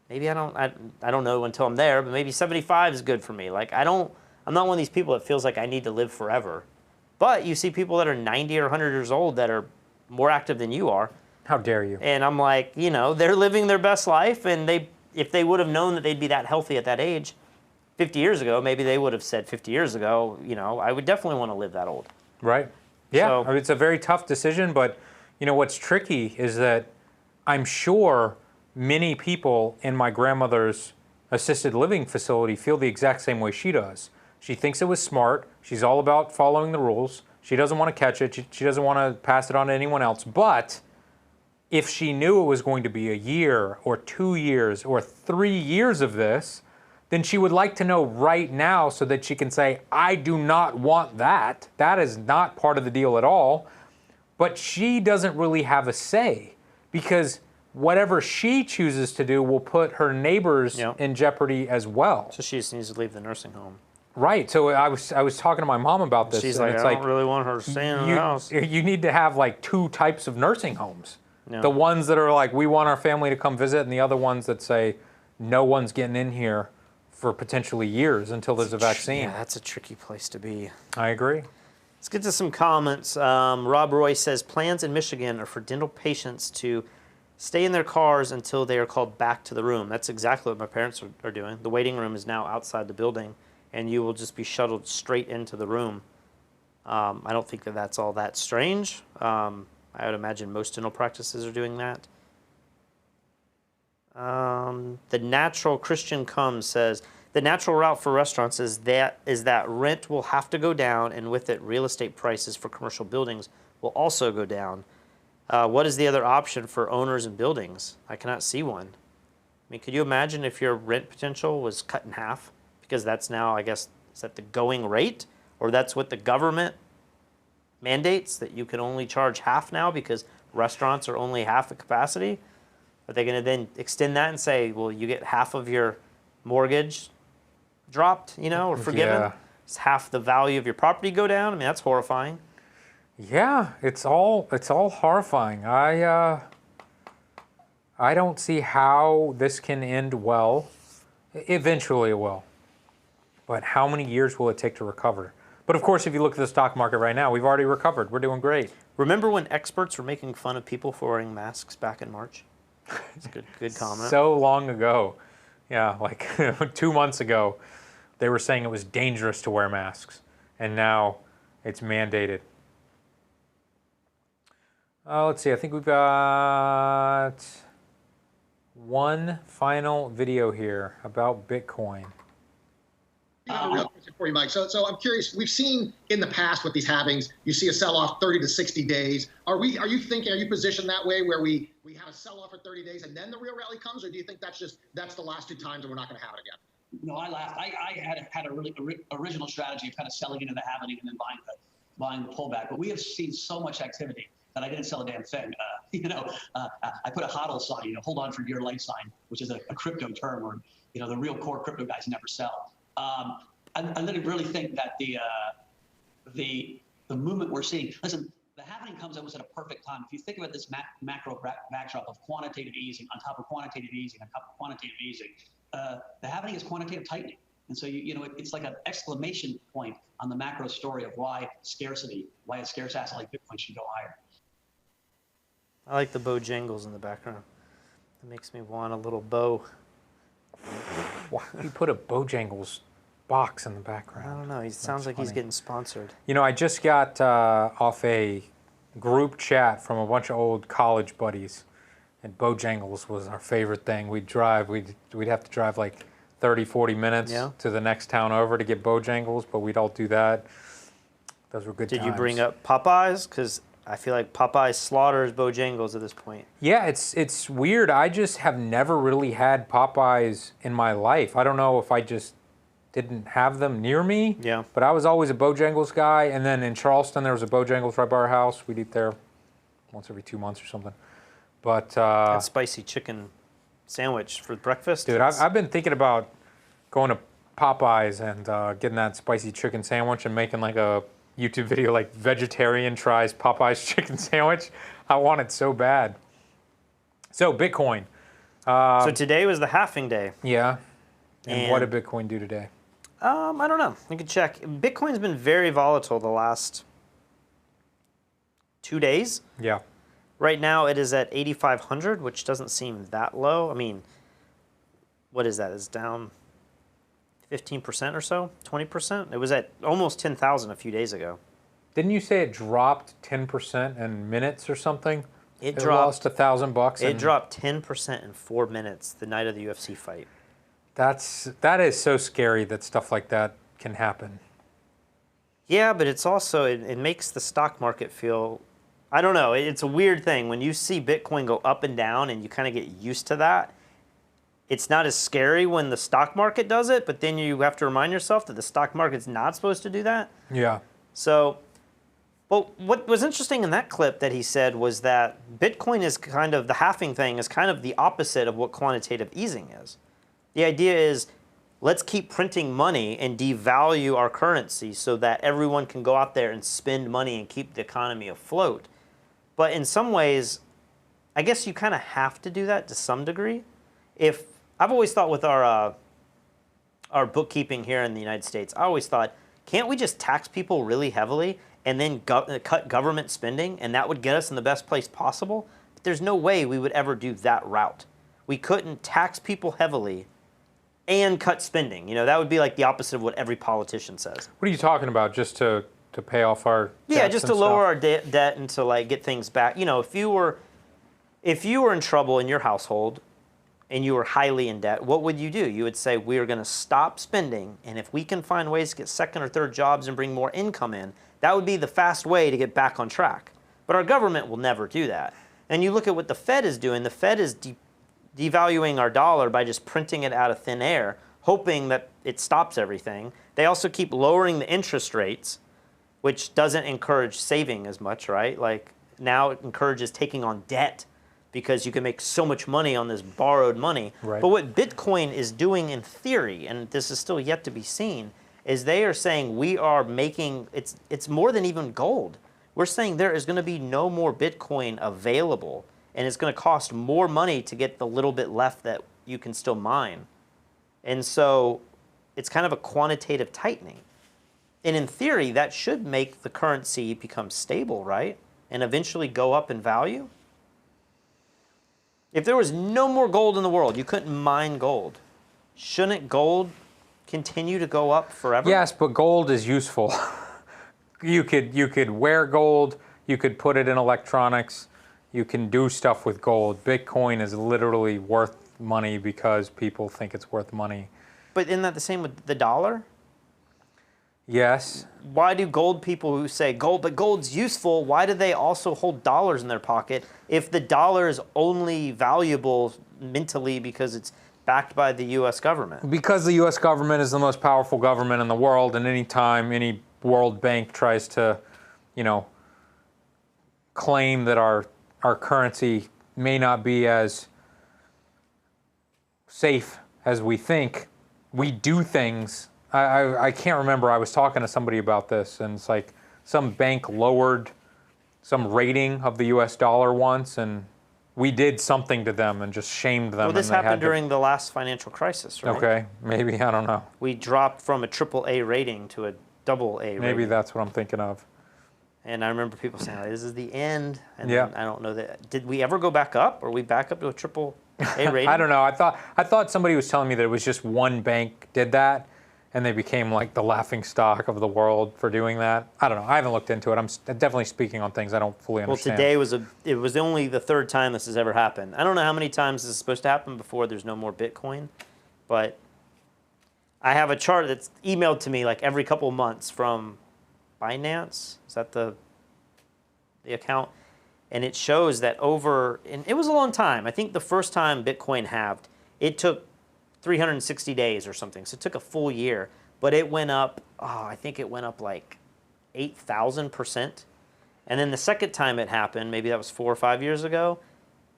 Maybe I don't know until I'm there, but maybe 75 is good for me. I'm not one of these people that feels like I need to live forever. But you see people that are 90 or 100 years old that are more active than you are. How dare you? And I'm like, they're living their best life, and if they would have known that they'd be that healthy at that age 50 years ago, maybe they would have said 50 years ago, I would definitely want to live that old. Right. Yeah, So, I mean, it's a very tough decision, but what's tricky is that I'm sure many people in my grandmother's assisted living facility feel the exact same way she does. She thinks it was smart. She's all about following the rules. She doesn't want to catch it. She doesn't want to pass it on to anyone else. But if she knew it was going to be a year or 2 years or 3 years of this, then she would like to know right now so that she can say, I do not want that. That is not part of the deal at all. But she doesn't really have a say because whatever she chooses to do will put her neighbors in jeopardy as well. So she just needs to leave the nursing home. Right. So I was talking to my mom about this. She's and like, it's I don't really want her staying in the house. You need to have like 2 types of nursing homes. Yeah. The ones that are like, we want our family to come visit, and the other ones that say, no one's getting in here for potentially years until there's a vaccine. Yeah, that's a tricky place to be. I agree. Let's get to some comments. Rob Roy says, plans in Michigan are for dental patients to stay in their cars until they are called back to the room. That's exactly what my parents are doing. The waiting room is now outside the building, and you will just be shuttled straight into the room. I don't think that that's all that strange. I would imagine most dental practices are doing that. The Natural Christian Comes says, the natural route for restaurants is that rent will have to go down, and with it, real estate prices for commercial buildings will also go down. What is the other option for owners and buildings? I cannot see one. I mean, could you imagine if your rent potential was cut in half? Because that's now, I guess, is that the going rate? Or that's what the government mandates, that you can only charge half now because restaurants are only half the capacity? Are they going to then extend that and say, well, you get half of your mortgage dropped, or forgiven? Yeah. Does half the value of your property go down? I mean, that's horrifying. Yeah, it's all horrifying. I don't see how this can end well. Eventually it will. But how many years will it take to recover? But of course, if you look at the stock market right now, we've already recovered. We're doing great. Remember when experts were making fun of people for wearing masks back in March? It's a good comment. So long ago. Yeah, like 2 months ago, they were saying it was dangerous to wear masks. And now it's mandated. Let's see, I think we've got one final video here about Bitcoin. I have a real question for you, Mike. So I'm curious. We've seen in the past with these halvings, you see a sell-off 30 to 60 days. Are you positioned that way where we have a sell-off for 30 days and then the real rally comes, or do you think that's the last 2 times and we're not going to have it again? No, I laughed. I had a really original strategy of kind of selling into the halving and then buying the pullback. But we have seen so much activity that I didn't sell a damn thing. I put a HODL sign, hold on for dear life sign, which is a crypto term where the real core crypto guys never sell. I really think that the movement we're seeing. Listen, the halving comes almost at a perfect time. If you think about this macro backdrop of quantitative easing on top of quantitative easing on top of quantitative easing, the halving is quantitative tightening, and so it's like an exclamation point on the macro story of why a scarce asset like Bitcoin should go higher. I like the Bojangles in the background. It makes me want a little bow. Why do you put a Bojangles box in the background? I don't know. He sounds like he's getting sponsored. I just got off a group chat from a bunch of old college buddies, and Bojangles was our favorite thing. We'd have to drive like 30, 40 minutes to the next town over to get Bojangles, but we'd all do that. Those were good times. Did you bring up Popeyes? Because I feel like Popeyes slaughters Bojangles at this point. Yeah, it's weird. I just have never really had Popeyes in my life. I don't know if I just didn't have them near me. Yeah. But I was always a Bojangles guy. And then in Charleston, there was a Bojangles right by our house. We'd eat there once every 2 months or something. But that spicy chicken sandwich for breakfast. Dude, I've been thinking about going to Popeyes and getting that spicy chicken sandwich and making like a YouTube video like vegetarian tries Popeye's chicken sandwich. I want it so bad. So Bitcoin. So today was the halving day. Yeah. And what did Bitcoin do today? I don't know. You can check. Bitcoin's been very volatile the last 2 days. Yeah. Right now it is at 8,500, which doesn't seem that low. I mean, what is that? It's down 15% or so, 20%. It was at almost 10,000 a few days ago. Didn't you say it dropped 10% in minutes or something? It lost $1,000. It dropped 10% in 4 minutes the night of the UFC fight. That is so scary that stuff like that can happen. Yeah, but it's also, it makes the stock market feel, I don't know, it's a weird thing. When you see Bitcoin go up and down and you kind of get used to that, it's not as scary when the stock market does it, but then you have to remind yourself that the stock market's not supposed to do that. Yeah. So, well, what was interesting in that clip that he said was that Bitcoin is kind of, the halving thing is kind of the opposite of what quantitative easing is. The idea is, let's keep printing money and devalue our currency so that everyone can go out there and spend money and keep the economy afloat. But in some ways, I guess you kind of have to do that to some degree. If I've always thought with our bookkeeping here in the United States, I always thought, can't we just tax people really heavily and then cut government spending, and that would get us in the best place possible? But there's no way we would ever do that route. We couldn't tax people heavily and cut spending. You know, that would be like the opposite of what every politician says. What are you talking about? Just to pay off our debts just to lower our debt and to like get things back. You know, if you were in trouble in your household and you were highly in debt, what would you do? You would say, we are going to stop spending, and if we can find ways to get second or third jobs and bring more income in, that would be the fast way to get back on track. But our government will never do that. And you look at what the Fed is doing. The Fed is devaluing our dollar by just printing it out of thin air, hoping that it stops everything. They also keep lowering the interest rates, which doesn't encourage saving as much, right? Like now it encourages taking on debt because you can make so much money on this borrowed money. Right. But what Bitcoin is doing in theory, and this is still yet to be seen, is they are saying we are making, it's more than even gold. We're saying there is going to be no more Bitcoin available, and it's going to cost more money to get the little bit left that you can still mine. And so it's kind of a quantitative tightening. And in theory, that should make the currency become stable, right? And eventually go up in value. If there was no more gold in the world, you couldn't mine gold, shouldn't gold continue to go up forever? Yes, but gold is useful. You could wear gold, you could put it in electronics, you can do stuff with gold. Bitcoin is literally worth money because people think it's worth money. But isn't that the same with the dollar? Yes. Why do gold people who say gold, but gold's useful, why do they also hold dollars in their pocket if the dollar is only valuable mentally because it's backed by the U.S. government? Because the U.S. government is the most powerful government in the world, and any time any World Bank tries to, claim that our currency may not be as safe as we think, we do things. I can't remember. I was talking to somebody about this, and it's like some bank lowered some rating of the U.S. dollar once, and we did something to them and just shamed them. Well, this happened during the last financial crisis, right? Okay, maybe, I don't know. We dropped from a AAA rating to a AA rating. Maybe that's what I'm thinking of. And I remember people saying, this is the end. And yeah. then I don't know that. Did we ever go back up? Are we back up to a AAA rating? I don't know. I thought somebody was telling me that it was just one bank did that, and they became like the laughing stock of the world for doing that. I don't know. I haven't looked into it. I'm definitely speaking on things I don't fully understand. Well, today it was only the third time this has ever happened. I don't know how many times this is supposed to happen before there's no more Bitcoin, but I have a chart that's emailed to me like every couple of months from Binance. Is that the account? And it shows that and it was a long time. I think the first time Bitcoin halved, it took 360 days or something. So it took a full year, but it went up, I think it went up like 8,000%. And then the second time it happened, maybe that was 4 or 5 years ago,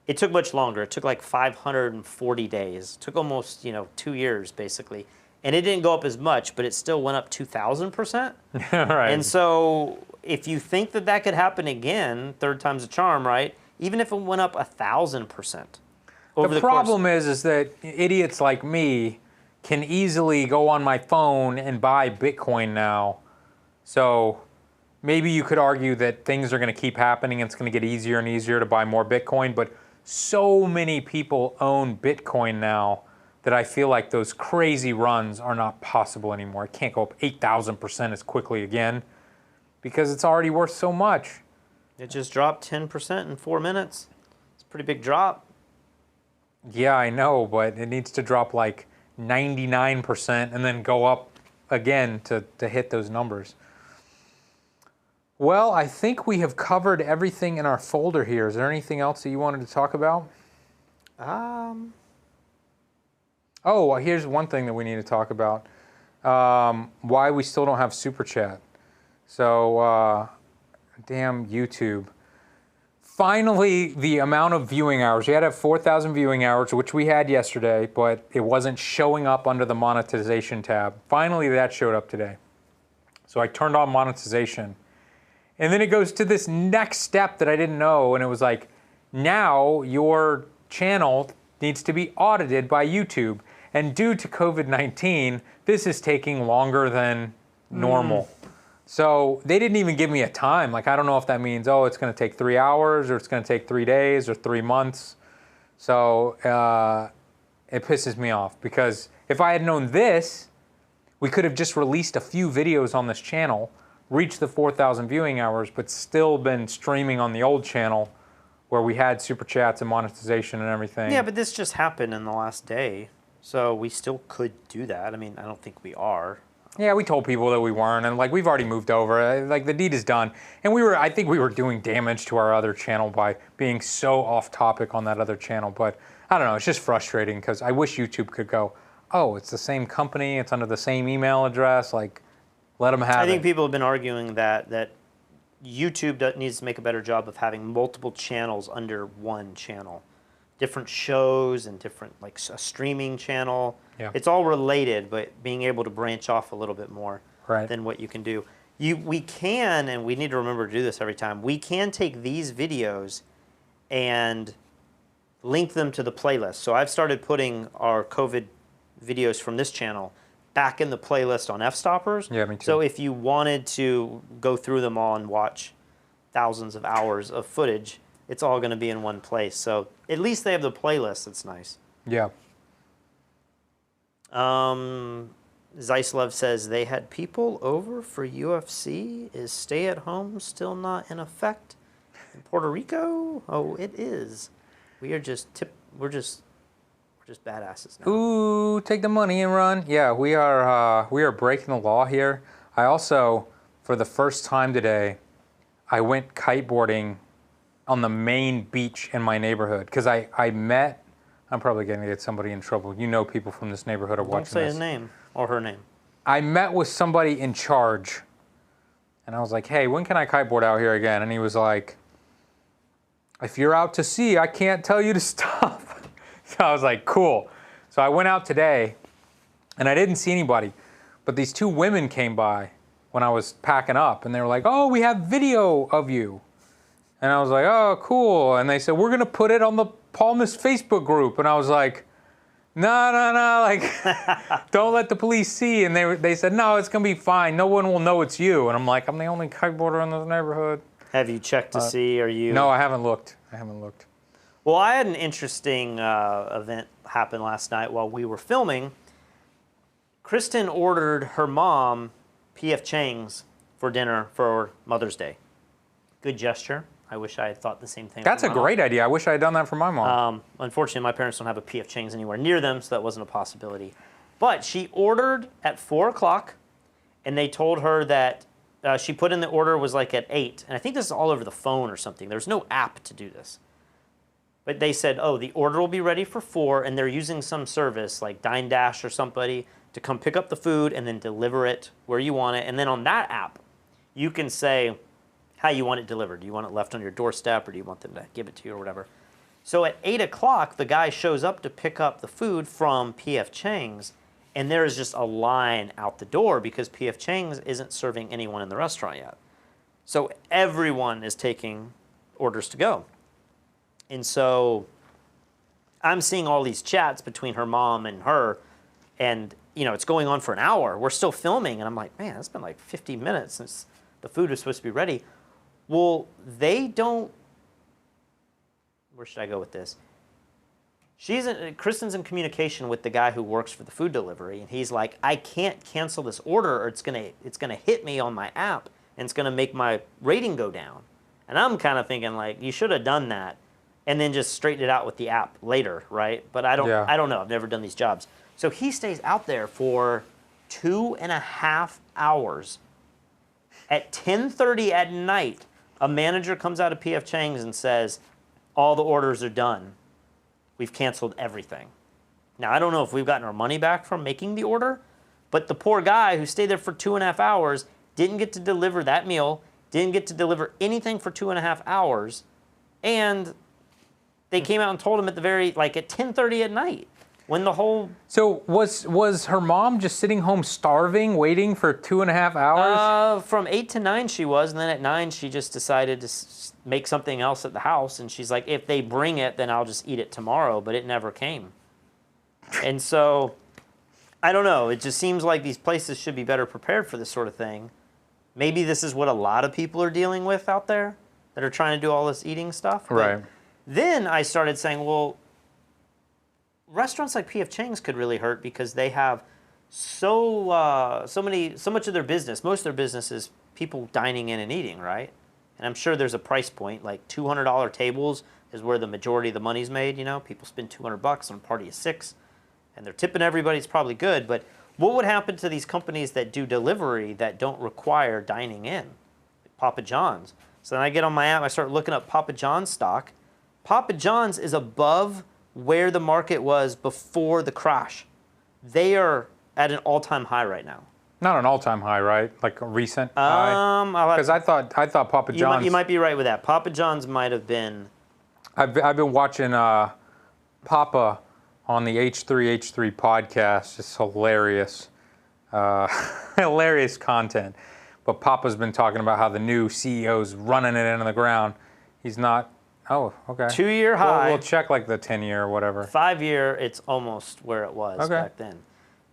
it took much longer. It took like 540 days. It took almost, 2 years basically. And it didn't go up as much, but it still went up 2,000%. Right. And so if you think that could happen again, third time's a charm, right? Even if it went up 1,000%. The problem is that idiots like me can easily go on my phone and buy Bitcoin now. So maybe you could argue that things are going to keep happening and it's going to get easier and easier to buy more Bitcoin. But so many people own Bitcoin now that I feel like those crazy runs are not possible anymore. It can't go up 8,000% as quickly again. because it's already worth so much. It just dropped 10% in 4 minutes. It's a pretty big drop. Yeah, I know, but it needs to drop like 99% and then go up again to hit those numbers. Well, I think we have covered everything in our folder here. Is there anything else that you wanted to talk about? Oh, well, here's one thing that we need to talk about. Why we still don't have Super Chat. So, damn YouTube. Finally, the amount of viewing hours. We had to have 4,000 viewing hours, which we had yesterday, but it wasn't showing up under the monetization tab. Finally, that showed up today. So I turned on monetization. And then it goes to this next step that I didn't know, and it was like, now your channel needs to be audited by YouTube. And due to COVID-19, this is taking longer than normal. So they didn't even give me a time. Like, I don't know if that means, oh, it's going to take 3 hours, or it's going to take 3 days, or 3 months. So it pisses me off, because if I had known this, we could have just released a few videos on this channel, reached the 4,000 viewing hours, but still been streaming on the old channel where we had Super Chats and monetization and everything. Yeah, but this just happened in the last day. So we still could do that. I mean, I don't think we are. Yeah, we told people that we weren't, and like we've already moved over. Like the deed is done, and I think we were doing damage to our other channel by being so off topic on that other channel. But I don't know, it's just frustrating because I wish YouTube could go, oh, it's the same company, it's under the same email address. Like, let them have it. I think people have been arguing that YouTube needs to make a better job of having multiple channels under one channel. Different shows and different, like a streaming channel. Yeah. It's all related, but being able to branch off a little bit more than what you can do. We can, and we need to remember to do this every time, we can take these videos and link them to the playlist. So I've started putting our COVID videos from this channel back in the playlist on F-Stoppers. Yeah, me too. So if you wanted to go through them all and watch thousands of hours of footage, it's all going to be in one place. So at least they have the playlist. That's nice. Yeah. Zeislov says they had people over for UFC. Is stay at home still not in effect in Puerto Rico? Oh, it is. We are just we're just badasses now. Ooh, take the money and run. Yeah, we are breaking the law here. I also, for the first time today, I went kiteboarding on the main beach in my neighborhood because I met, I'm probably going to get somebody in trouble. You know, people from this neighborhood are watching this. Don't say his name or her name. I met with somebody in charge, and I was like, hey, when can I kiteboard out here again? And he was like, if you're out to sea, I can't tell you to stop. So I was like, cool. So I went out today, and I didn't see anybody, but these 2 women came by when I was packing up, and they were like, oh, we have video of you. And I was like, oh, cool. And they said, we're going to put it on the Palmas Facebook group. And I was like, no, like, don't let the police see. And they said, no, it's going to be fine. No one will know it's you. And I'm like, I'm the only kiteboarder in this neighborhood. Have you checked to see? Are you? No, I haven't looked. Well, I had an interesting event happen last night while we were filming. Kristen ordered her mom P.F. Chang's for dinner for Mother's Day. Good gesture. I wish I had thought the same thing. That's a great idea. I wish I had done that for my mom. Unfortunately, my parents don't have a P.F. Chang's anywhere near them, so that wasn't a possibility. But she ordered at 4 o'clock, and they told her that she put in the order was like at 8. And I think this is all over the phone or something. There's no app to do this. But they said, oh, the order will be ready for 4, and they're using some service like Dine Dash or somebody to come pick up the food and then deliver it where you want it. And then on that app, you can say how you want it delivered. Do you want it left on your doorstep, or do you want them to give it to you or whatever? So at 8 o'clock, the guy shows up to pick up the food from P.F. Chang's, and there is just a line out the door because P.F. Chang's isn't serving anyone in the restaurant yet. So everyone is taking orders to go. And so I'm seeing all these chats between her mom and her, and it's going on for an hour. We're still filming, and I'm like, man, it's been like 50 minutes since the food was supposed to be ready. Well, they don't. Where should I go with this? Kristen's in communication with the guy who works for the food delivery, and he's like, I can't cancel this order, or it's gonna hit me on my app and it's going to make my rating go down. And I'm kind of thinking like, you should have done that and then just straighten it out with the app later, right? But I don't know. I've never done these jobs. So he stays out there for 2.5 hours. At 10:30 at night, a manager comes out of P.F. Chang's and says, all the orders are done. We've canceled everything. Now, I don't know if we've gotten our money back from making the order, but the poor guy who stayed there for 2.5 hours didn't get to deliver that meal, didn't get to deliver anything for 2.5 hours, and they came out and told him at 10:30 at night. When the whole... So was her mom just sitting home starving, waiting for 2.5 hours? From 8 to 9 she was, and then at 9 she just decided to make something else at the house, and she's like, if they bring it, then I'll just eat it tomorrow, but it never came. And so, I don't know, it just seems like these places should be better prepared for this sort of thing. Maybe this is what a lot of people are dealing with out there that are trying to do all this eating stuff. But right. Then I started saying, well, restaurants like P.F. Chang's could really hurt because they have so much of their business. Most of their business is people dining in and eating, right? And I'm sure there's a price point, like $200 tables is where the majority of the money's made. You know, people spend $200 on a party of 6, and they're tipping everybody. It's probably good, but what would happen to these companies that do delivery that don't require dining in? Papa John's. So then I get on my app, I start looking up Papa John's stock. Papa John's is above where the market was before the crash. They are at an all-time high right now. Not an all-time high, right? Like a recent high? Because I thought Papa John's... You might be right with that. Papa John's might have been... I've been watching Papa on the H3H3 podcast. It's hilarious. Hilarious content. But Papa's been talking about how the new CEO's running it into the ground. He's not... Oh, okay. 2-year high. We'll check like the 10-year or whatever. 5-year, it's almost where it was back then.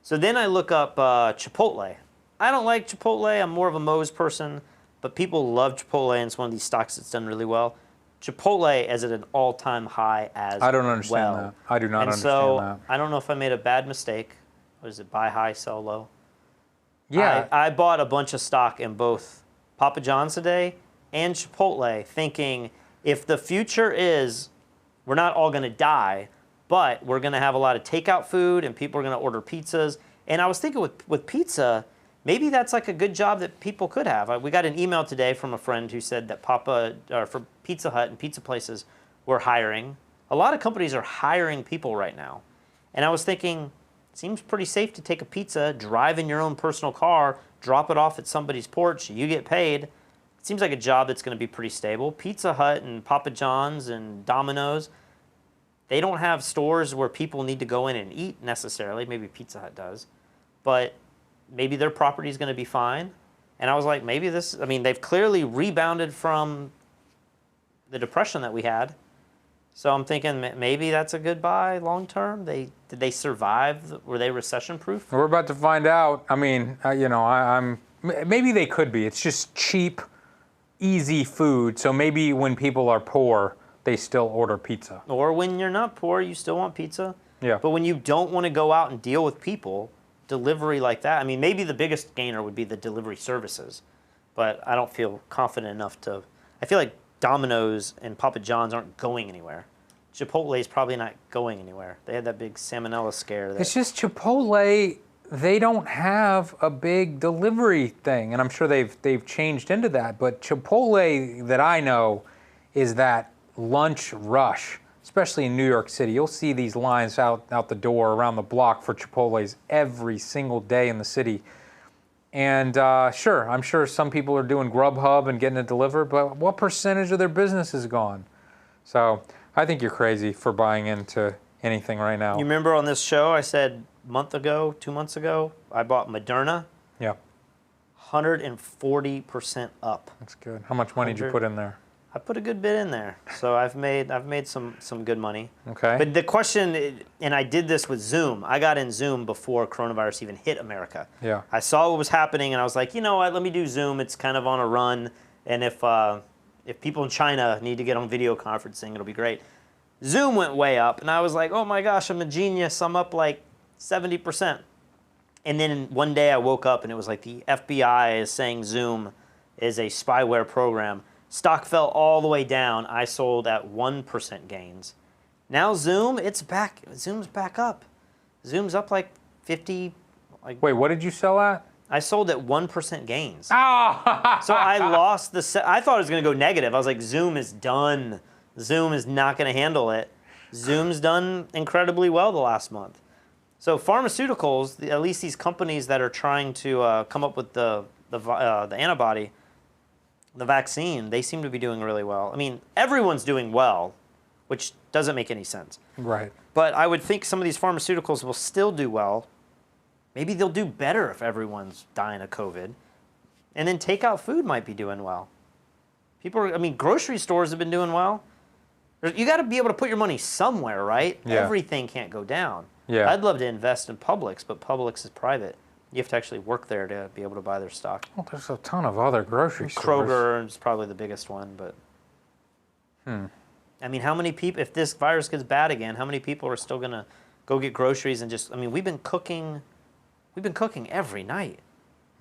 So then I look up Chipotle. I don't like Chipotle. I'm more of a Moe's person, but people love Chipotle, and it's one of these stocks that's done really well. Chipotle is at an all-time high as well. I don't understand that. I do not understand that. I don't know if I made a bad mistake. What is it, buy high, sell low? Yeah. I bought a bunch of stock in both Papa John's today and Chipotle thinking... if the future is we're not all going to die, but we're going to have a lot of takeout food and people are going to order pizzas. And I was thinking with pizza, maybe that's like a good job that people could have. We got an email today from a friend who said that for Pizza Hut and pizza places were hiring. A lot of companies are hiring people right now. And I was thinking, it seems pretty safe to take a pizza, drive in your own personal car, drop it off at somebody's porch, you get paid. It seems like a job that's going to be pretty stable. Pizza Hut and Papa John's and Domino's, they don't have stores where people need to go in and eat necessarily. Maybe Pizza Hut does. But maybe their property is going to be fine. And I was like, maybe they've clearly rebounded from the depression that we had. So I'm thinking maybe that's a good buy long term. Did they survive? Were they recession proof? We're about to find out. I mean, maybe they could be. It's just cheap, easy food. So maybe when people are poor, they still order pizza. Or when you're not poor, you still want pizza. Yeah. But when you don't want to go out and deal with people, delivery like that, I mean, maybe the biggest gainer would be the delivery services. But I don't feel confident enough to... I feel like Domino's and Papa John's aren't going anywhere. Chipotle is probably not going anywhere. They had that big salmonella scare. It's just Chipotle... they don't have a big delivery thing, and I'm sure they've changed into that. But Chipotle that I know is that lunch rush, especially in New York City. You'll see these lines out the door around the block for Chipotles every single day in the city. And sure, I'm sure some people are doing Grubhub and getting it delivered, but what percentage of their business is gone? So I think you're crazy for buying into anything right now. You remember on this show I said month ago, 2 months ago, I bought Moderna. Yeah. 140% up. That's good. How much money did you put in there? I put a good bit in there. So I've made some good money. Okay. But the question, and I did this with Zoom. I got in Zoom before coronavirus even hit America. Yeah. I saw what was happening and I was like, you know what, let me do Zoom. It's kind of on a run. And if people in China need to get on video conferencing, it'll be great. Zoom went way up and I was like, oh my gosh, I'm a genius. I'm up like 70%. And then one day I woke up and it was like the FBI is saying Zoom is a spyware program. Stock fell all the way down. I sold at 1% gains. Now Zoom, it's back. Zoom's back up. Zoom's up like 50. Wait, what did you sell at? I sold at 1% gains. Oh! So I lost I thought it was going to go negative. I was like, Zoom is done. Zoom is not going to handle it. Zoom's done incredibly well the last month. So pharmaceuticals, at least these companies that are trying to come up with the antibody, the vaccine, they seem to be doing really well. I mean, everyone's doing well, which doesn't make any sense. Right. But I would think some of these pharmaceuticals will still do well. Maybe they'll do better if everyone's dying of COVID. And then takeout food might be doing well. Grocery stores have been doing well. You got to be able to put your money somewhere, right? Yeah. Everything can't go down. Yeah. I'd love to invest in Publix, but Publix is private. You have to actually work there to be able to buy their stock. Well, there's a ton of other grocery stores. Kroger is probably the biggest one, but... I mean, how many people, if this virus gets bad again, how many people are still going to go get groceries and just... I mean, we've been cooking every night.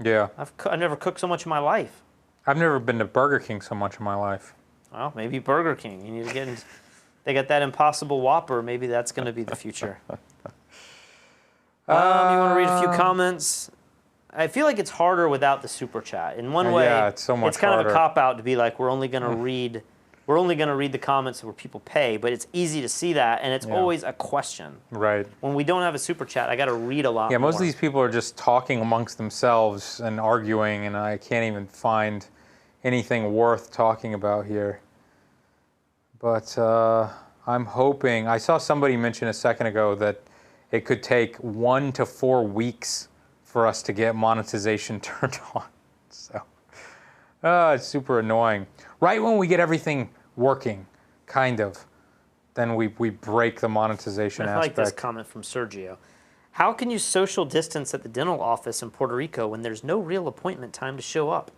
Yeah. I've never cooked so much in my life. I've never been to Burger King so much in my life. Well, maybe Burger King. You need to get in... They got that Impossible Whopper. Maybe that's going to be the future. You want to read a few comments? I feel like it's harder without the super chat. In one way, yeah, it's so much it's kind harder. of a cop out to be like, we're only going to read the comments where people pay, but it's easy to see that, and it's always a question. Right. When we don't have a super chat, I got to read a lot. Yeah, most more. of these people are just talking amongst themselves and arguing, and I can't even find anything worth talking about here. But I'm hoping, I saw somebody mention a second ago that it could take 1 to 4 weeks for us to get monetization turned on. So it's super annoying. Right when we get everything working, kind of, then we break the monetization I aspect. like this comment from Sergio. How can you social distance at the dental office in Puerto Rico when there's no real appointment time to show up?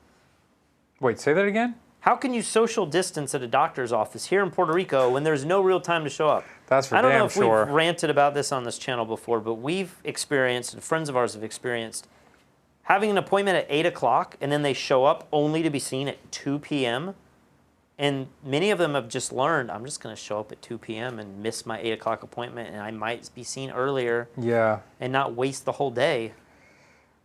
Wait, say that again? How can you social distance at a doctor's office here in Puerto Rico when there's no real time to show up? That's for I don't damn know if sure. we've ranted about this on this channel before, but we've experienced, and friends of ours have experienced, having an appointment at 8 o'clock and then they show up only to be seen at 2 p.m. And many of them have just learned, I'm just going to show up at 2 p.m. and miss my 8 o'clock appointment, and I might be seen earlier. Yeah. And not waste the whole day.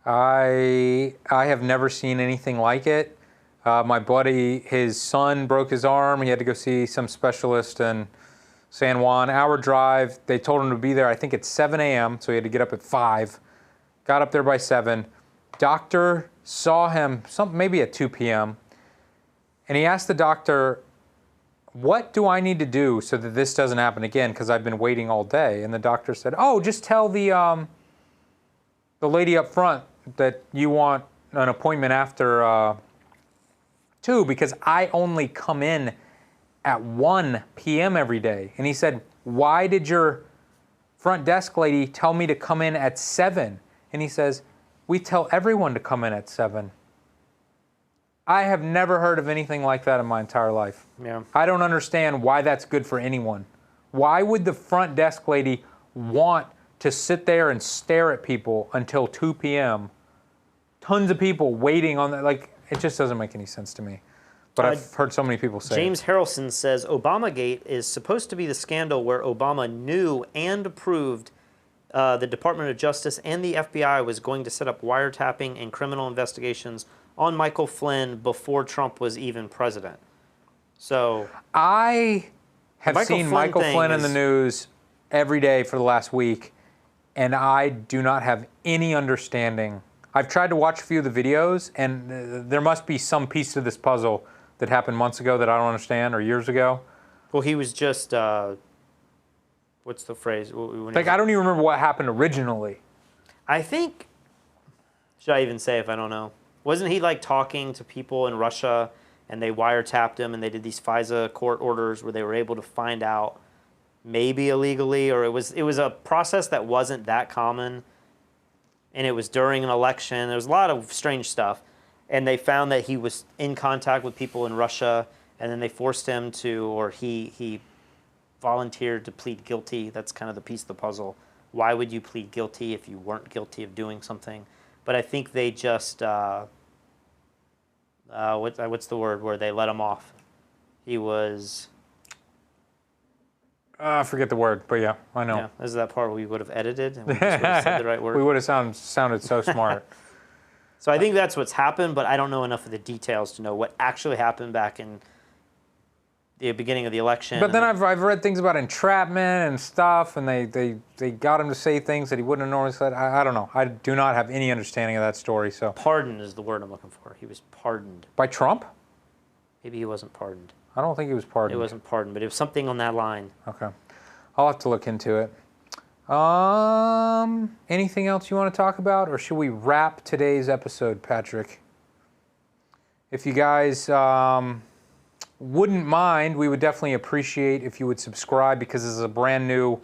I have never seen anything like it. My buddy, his son broke his arm. He had to go see some specialist in San Juan. Hour drive. They told him to be there, I think, at 7 a.m., so he had to get up at 5. Got up there by 7. Doctor saw him maybe at 2 p.m., and he asked the doctor, what do I need to do so that this doesn't happen again? Because I've been waiting all day. And the doctor said, oh, just tell the lady up front that you want an appointment after 2, because I only come in at 1 p.m. every day. And he said, why did your front desk lady tell me to come in at 7? And he says, we tell everyone to come in at 7. I have never heard of anything like that in my entire life. Yeah. I don't understand why that's good for anyone. Why would the front desk lady want to sit there and stare at people until 2 p.m.? Tons of people waiting on that. Like, it just doesn't make any sense to me. But I've heard so many people say James Harrelson says Obamagate is supposed to be the scandal where Obama knew and approved the Department of Justice and the FBI was going to set up wiretapping and criminal investigations on Michael Flynn before Trump was even president. So I have seen Michael Flynn in the news every day for the last week, and I do not have any understanding. I've tried to watch a few of the videos, and there must be some piece to this puzzle that happened months ago that I don't understand, or years ago. Well, he was just, what's the phrase? Like, I don't even remember what happened originally. I think, should I even say if I don't know? Wasn't he like talking to people in Russia and they wiretapped him and they did these FISA court orders where they were able to find out maybe illegally, or it was a process that wasn't that common, and it was during an election. There was a lot of strange stuff, and they found that he was in contact with people in Russia, and then they forced him to, or he volunteered to plead guilty. That's kind of the piece of the puzzle. Why would you plead guilty if you weren't guilty of doing something? But I think they just what's the word where they let him off? He was. I forget the word, but yeah, I know. Yeah, this is that part we would have edited and we just would have said the right word. We would have sounded so smart. So I think that's what's happened, but I don't know enough of the details to know what actually happened back in the beginning of the election. But then I've read things about entrapment and stuff, and they got him to say things that he wouldn't have normally said. I don't know. I do not have any understanding of that story. So pardon is the word I'm looking for. He was pardoned. By Trump? Maybe he wasn't pardoned. I don't think he was pardoned. It wasn't pardoned, but it was something on that line. Okay. I'll have to look into it. Anything else you want to talk about, or should we wrap today's episode, Patrick? If you guys wouldn't mind, we would definitely appreciate if you would subscribe, because this is a brand new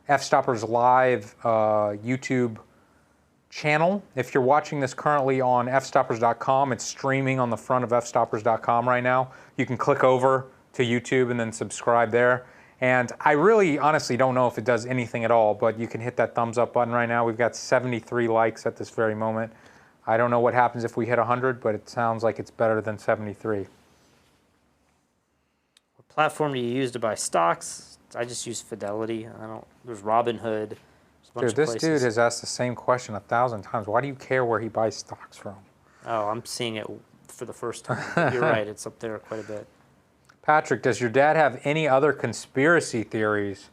F-Stoppers Live YouTube channel. If you're watching this currently on fstoppers.com, it's streaming on the front of fstoppers.com right now. You can click over to YouTube and then subscribe there. And I really honestly don't know if it does anything at all, but you can hit that thumbs up button right now. We've got 73 likes at this very moment. I don't know what happens if we hit 100, but it sounds like it's better than 73. What platform do you use to buy stocks? I just use Fidelity. There's Robinhood. Dude, this dude has asked the same question 1,000 times. Why do you care where he buys stocks from? Oh, I'm seeing it for the first time. You're right. It's up there quite a bit. Patrick, does your dad have any other conspiracy theories?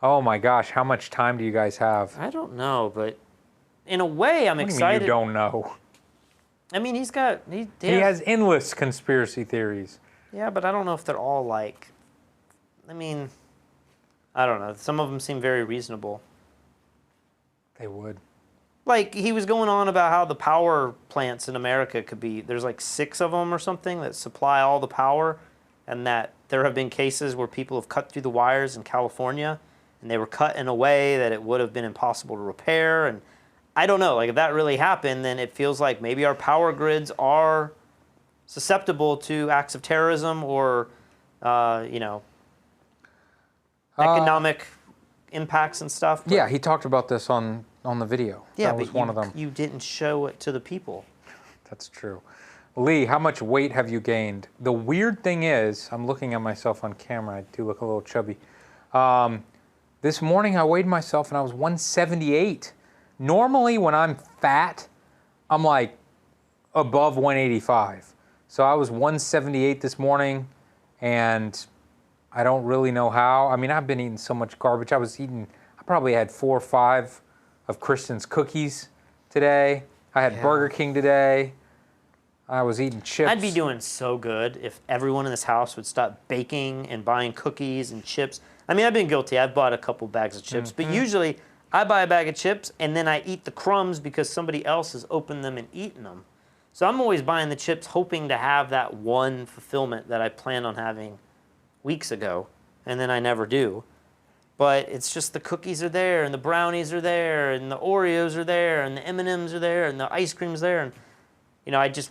Oh my gosh, how much time do you guys have? I don't know, but in a way, I'm excited. What do you mean you don't know? I mean, he has endless conspiracy theories. Yeah, but I don't know if they're all like. I mean, I don't know. Some of them seem very reasonable. They would. Like, he was going on about how the power plants in America could be, there's like 6 of them or something that supply all the power, and that there have been cases where people have cut through the wires in California, and they were cut in a way that it would have been impossible to repair. And I don't know, like, if that really happened, then it feels like maybe our power grids are susceptible to acts of terrorism or, economic impacts and stuff. Yeah, he talked about this on the video. Yeah, that was one of them. You didn't show it to the people. That's true. Lee, how much weight have you gained? The weird thing is, I'm looking at myself on camera. I do look a little chubby. This morning I weighed myself and I was 178. Normally when I'm fat, I'm like above 185. So I was 178 this morning, and I don't really know how. I mean, I've been eating so much garbage. I probably had 4 or 5 of Kristen's cookies today. I had Burger King today. I was eating chips. I'd be doing so good if everyone in this house would stop baking and buying cookies and chips. I mean, I've been guilty. I've bought a couple bags of chips, but usually I buy a bag of chips and then I eat the crumbs because somebody else has opened them and eaten them. So I'm always buying the chips hoping to have that one fulfillment that I planned on having weeks ago, and then I never do. But it's just the cookies are there, and the brownies are there, and the Oreos are there, and the M&Ms are there, and the ice cream's there. And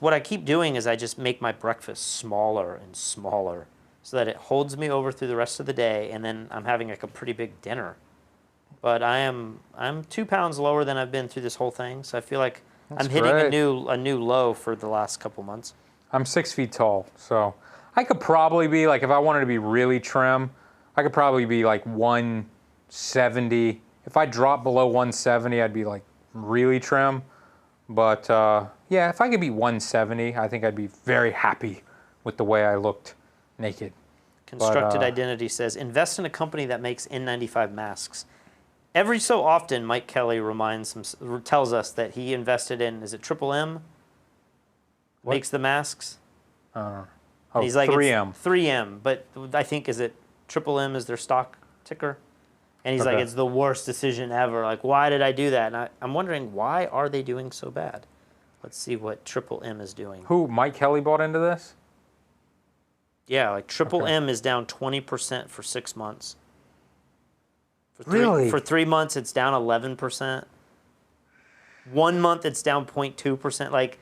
what I keep doing is I just make my breakfast smaller and smaller so that it holds me over through the rest of the day, and then I'm having like a pretty big dinner. But I'm 2 pounds lower than I've been through this whole thing, so I feel like I'm hitting a new low for the last couple months. I'm 6 feet tall, so I could probably be like, if I wanted to be really trim, I could probably be like 170. If I dropped below 170, I'd be like really trim. But yeah, if I could be 170, I think I'd be very happy with the way I looked naked. Constructed Identity says, invest in a company that makes N95 masks. Every so often, Mike Kelly tells us that he invested in, is it Triple M? What? Makes the masks? He's like 3M. 3M, but I think, is it Triple M is their stock ticker? And he's like, it's the worst decision ever. Like, why did I do that? And I'm wondering, why are they doing so bad? Let's see what Triple M is doing. Who, Mike Kelly bought into this? Yeah, like Triple M is down 20% for 6 months. Really? For 3 months, it's down 11%. 1 month, it's down 0.2%. Like,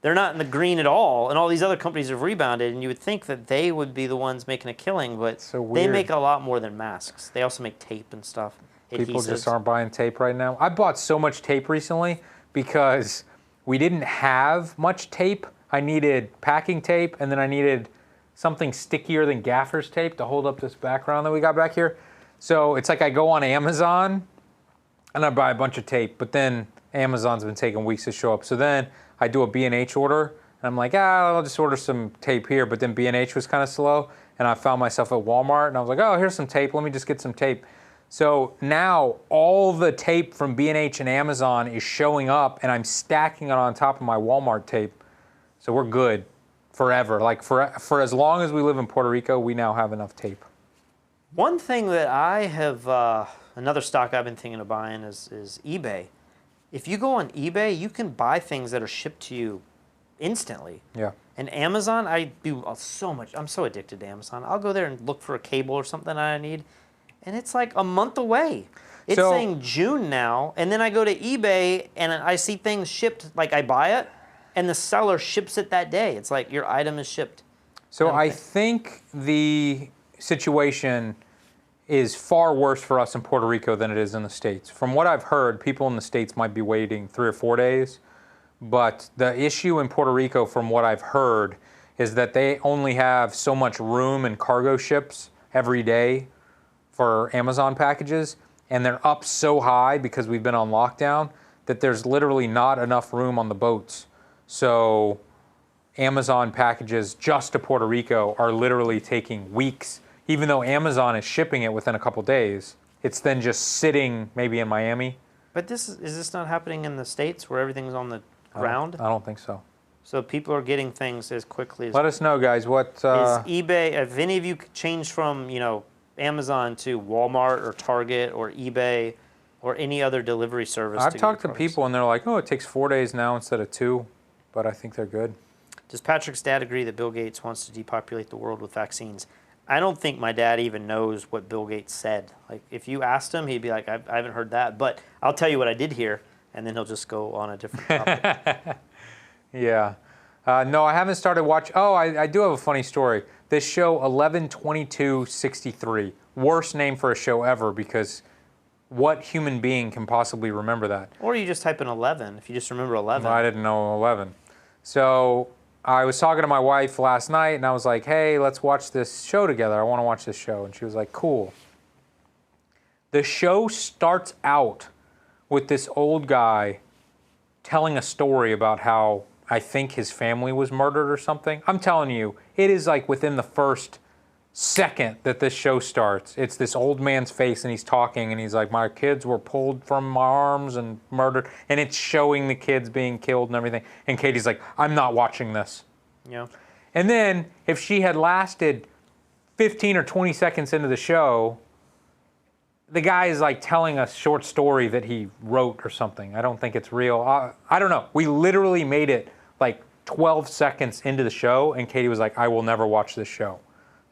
they're not in the green at all, and all these other companies have rebounded, and you would think that they would be the ones making a killing, but they make a lot more than masks. They also make tape and stuff. People just aren't buying tape right now. I bought so much tape recently because we didn't have much tape I needed packing tape, and then I needed something stickier than gaffer's tape to hold up this background that we got back here. So it's like I go on Amazon and I buy a bunch of tape, but then Amazon's been taking weeks to show up. So then I do a B&H order, and I'm like, I'll just order some tape here. But then B&H was kind of slow, and I found myself at Walmart, and I was like, oh, here's some tape. Let me just get some tape. So now all the tape from B&H and Amazon is showing up, and I'm stacking it on top of my Walmart tape. So we're good forever. Like for as long as we live in Puerto Rico, we now have enough tape. One thing that I have, another stock I've been thinking of buying is eBay. If you go on eBay, you can buy things that are shipped to you instantly. Yeah. And Amazon, I do so much. I'm so addicted to Amazon. I'll go there and look for a cable or something I need, and it's like a month away. It's saying June now, and then I go to eBay and I see things shipped, like I buy it, and the seller ships it that day. It's like your item is shipped. So I think the situation is far worse for us in Puerto Rico than it is in the States. From what I've heard, people in the States might be waiting 3 or 4 days, but the issue in Puerto Rico, from what I've heard, is that they only have so much room in cargo ships every day for Amazon packages, and they're up so high because we've been on lockdown that there's literally not enough room on the boats. So Amazon packages just to Puerto Rico are literally taking weeks. Even though Amazon is shipping it within a couple days, it's then just sitting maybe in Miami. But is this not happening in the States where everything's on the ground? I don't think so. So people are getting things as quickly as... Let us know, guys, what... is eBay, if any of you changed from, Amazon to Walmart or Target or eBay or any other delivery service? I've talked to people and they're like, oh, it takes 4 days now instead of 2, but I think they're good. Does Patrick's dad agree that Bill Gates wants to depopulate the world with vaccines? I don't think my dad even knows what Bill Gates said. Like, if you asked him, he'd be like, I haven't heard that. But I'll tell you what I did hear, and then he'll just go on a different topic. Yeah. No, I haven't started watching. Oh, I do have a funny story. This show, 11/22/63. Worst name for a show ever, because what human being can possibly remember that? Or you just type in 11, if you just remember 11. Well, I didn't know 11. So I was talking to my wife last night, and I was like, hey, let's watch this show together. I want to watch this show. And she was like, cool. The show starts out with this old guy telling a story about how I think his family was murdered or something. I'm telling you, it is like within the first second that this show starts, it's this old man's face, and he's talking, and he's like, my kids were pulled from my arms and murdered, and it's showing the kids being killed and everything. And Katie's like, I'm not watching this. Yeah. And then if she had lasted 15 or 20 seconds into the show, the guy is like telling a short story that he wrote or something. I don't think it's real. I don't know. We literally made it like 12 seconds into the show, and Katie was like, I will never watch this show.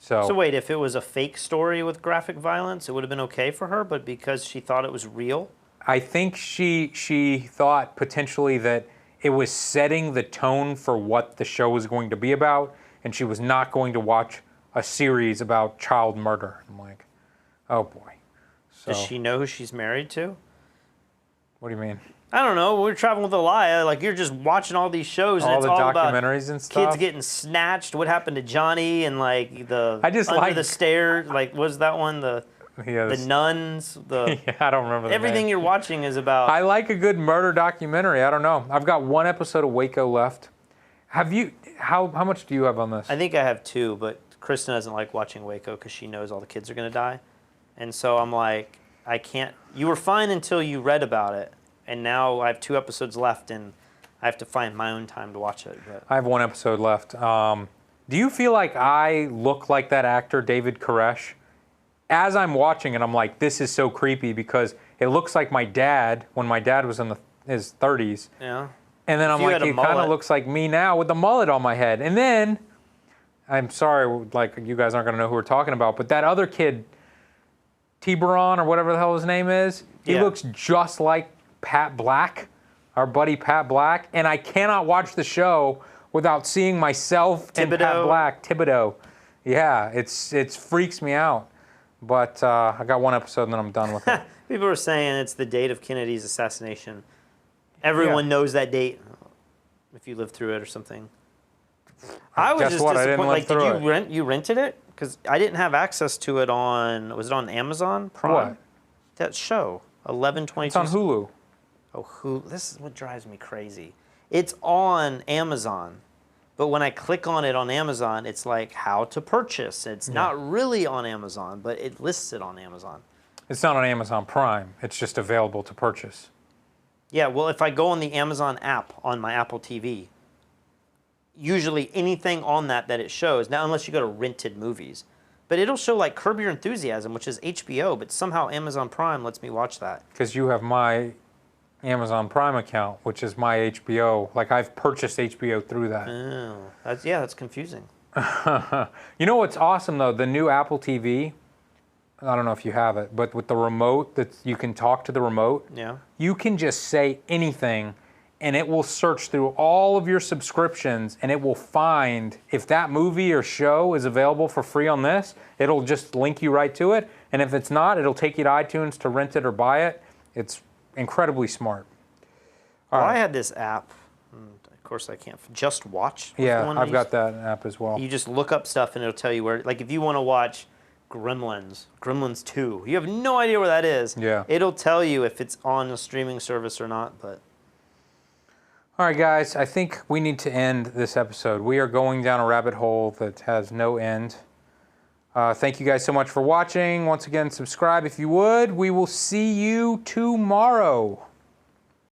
So wait, if it was a fake story with graphic violence, it would have been okay for her, but because she thought it was real? I think she thought potentially that it was setting the tone for what the show was going to be about, and she was not going to watch a series about child murder. I'm like, oh boy. So, does she know who she's married to? What do you mean? I don't know. We're traveling with Elia. Like, you're just watching all these shows, and all it's the all documentaries about and stuff. kids getting snatched. What happened to Johnny? And like the I just under like the stairs. Like, what was that one? The nuns. The yeah, I don't remember. Everything you're watching is about. I like a good murder documentary. I don't know. I've got one episode of Waco left. Have you? How much do you have on this? I think I have 2, but Kristen doesn't like watching Waco because she knows all the kids are gonna die, and so I'm like, I can't. You were fine until you read about it. And now I have 2 episodes left, and I have to find my own time to watch it. But. I have 1 episode left. Do you feel like I look like that actor, David Koresh? As I'm watching it, I'm like, this is so creepy because it looks like my dad when my dad was in his 30s. Yeah. And then I'm like, he kind of looks like me now with the mullet on my head. And then, I'm sorry, like you guys aren't going to know who we're talking about, but that other kid, Tiburon or whatever the hell his name is, he looks just like Pat Black, our buddy Pat Black, and I cannot watch the show without seeing myself and Pat Black. Thibodeau. Yeah, it freaks me out. But I got 1 episode and then I'm done with it. People are saying it's the date of Kennedy's assassination. Everyone knows that date if you lived through it or something. I was Guess just what? I disappointed. didn't Like, live did through you rent? You rented it? Because I didn't have access to it on. Was it on Amazon Prime? What? That show, 11/22. It's on Hulu. Oh, Hulu. This is what drives me crazy. It's on Amazon, but when I click on it on Amazon, it's like how to purchase. It's not really on Amazon, but it lists it on Amazon. It's not on Amazon Prime. It's just available to purchase. Yeah, well, if I go on the Amazon app on my Apple TV, usually anything on that it shows, now unless you go to rented movies, but it'll show like Curb Your Enthusiasm, which is HBO, but somehow Amazon Prime lets me watch that. Because you have my Amazon Prime account, which is my HBO. Like, I've purchased HBO through that. Oh, that's confusing. You know what's awesome, though? The new Apple TV, I don't know if you have it, but with the remote, that you can talk to the remote. Yeah. You can just say anything, and it will search through all of your subscriptions, and it will find if that movie or show is available for free on this, it'll just link you right to it. And if it's not, it'll take you to iTunes to rent it or buy it. It's incredibly smart. Well, I had this app. Of course, I can't. Just Watch. Yeah, I've got that app as well. You just look up stuff, and it'll tell you where. Like, if you want to watch Gremlins 2, you have no idea where that is. Yeah. It'll tell you if it's on a streaming service or not. But all right, guys, I think we need to end this episode. We are going down a rabbit hole that has no end. Thank you guys so much for watching. Once again, subscribe if you would. We will see you tomorrow.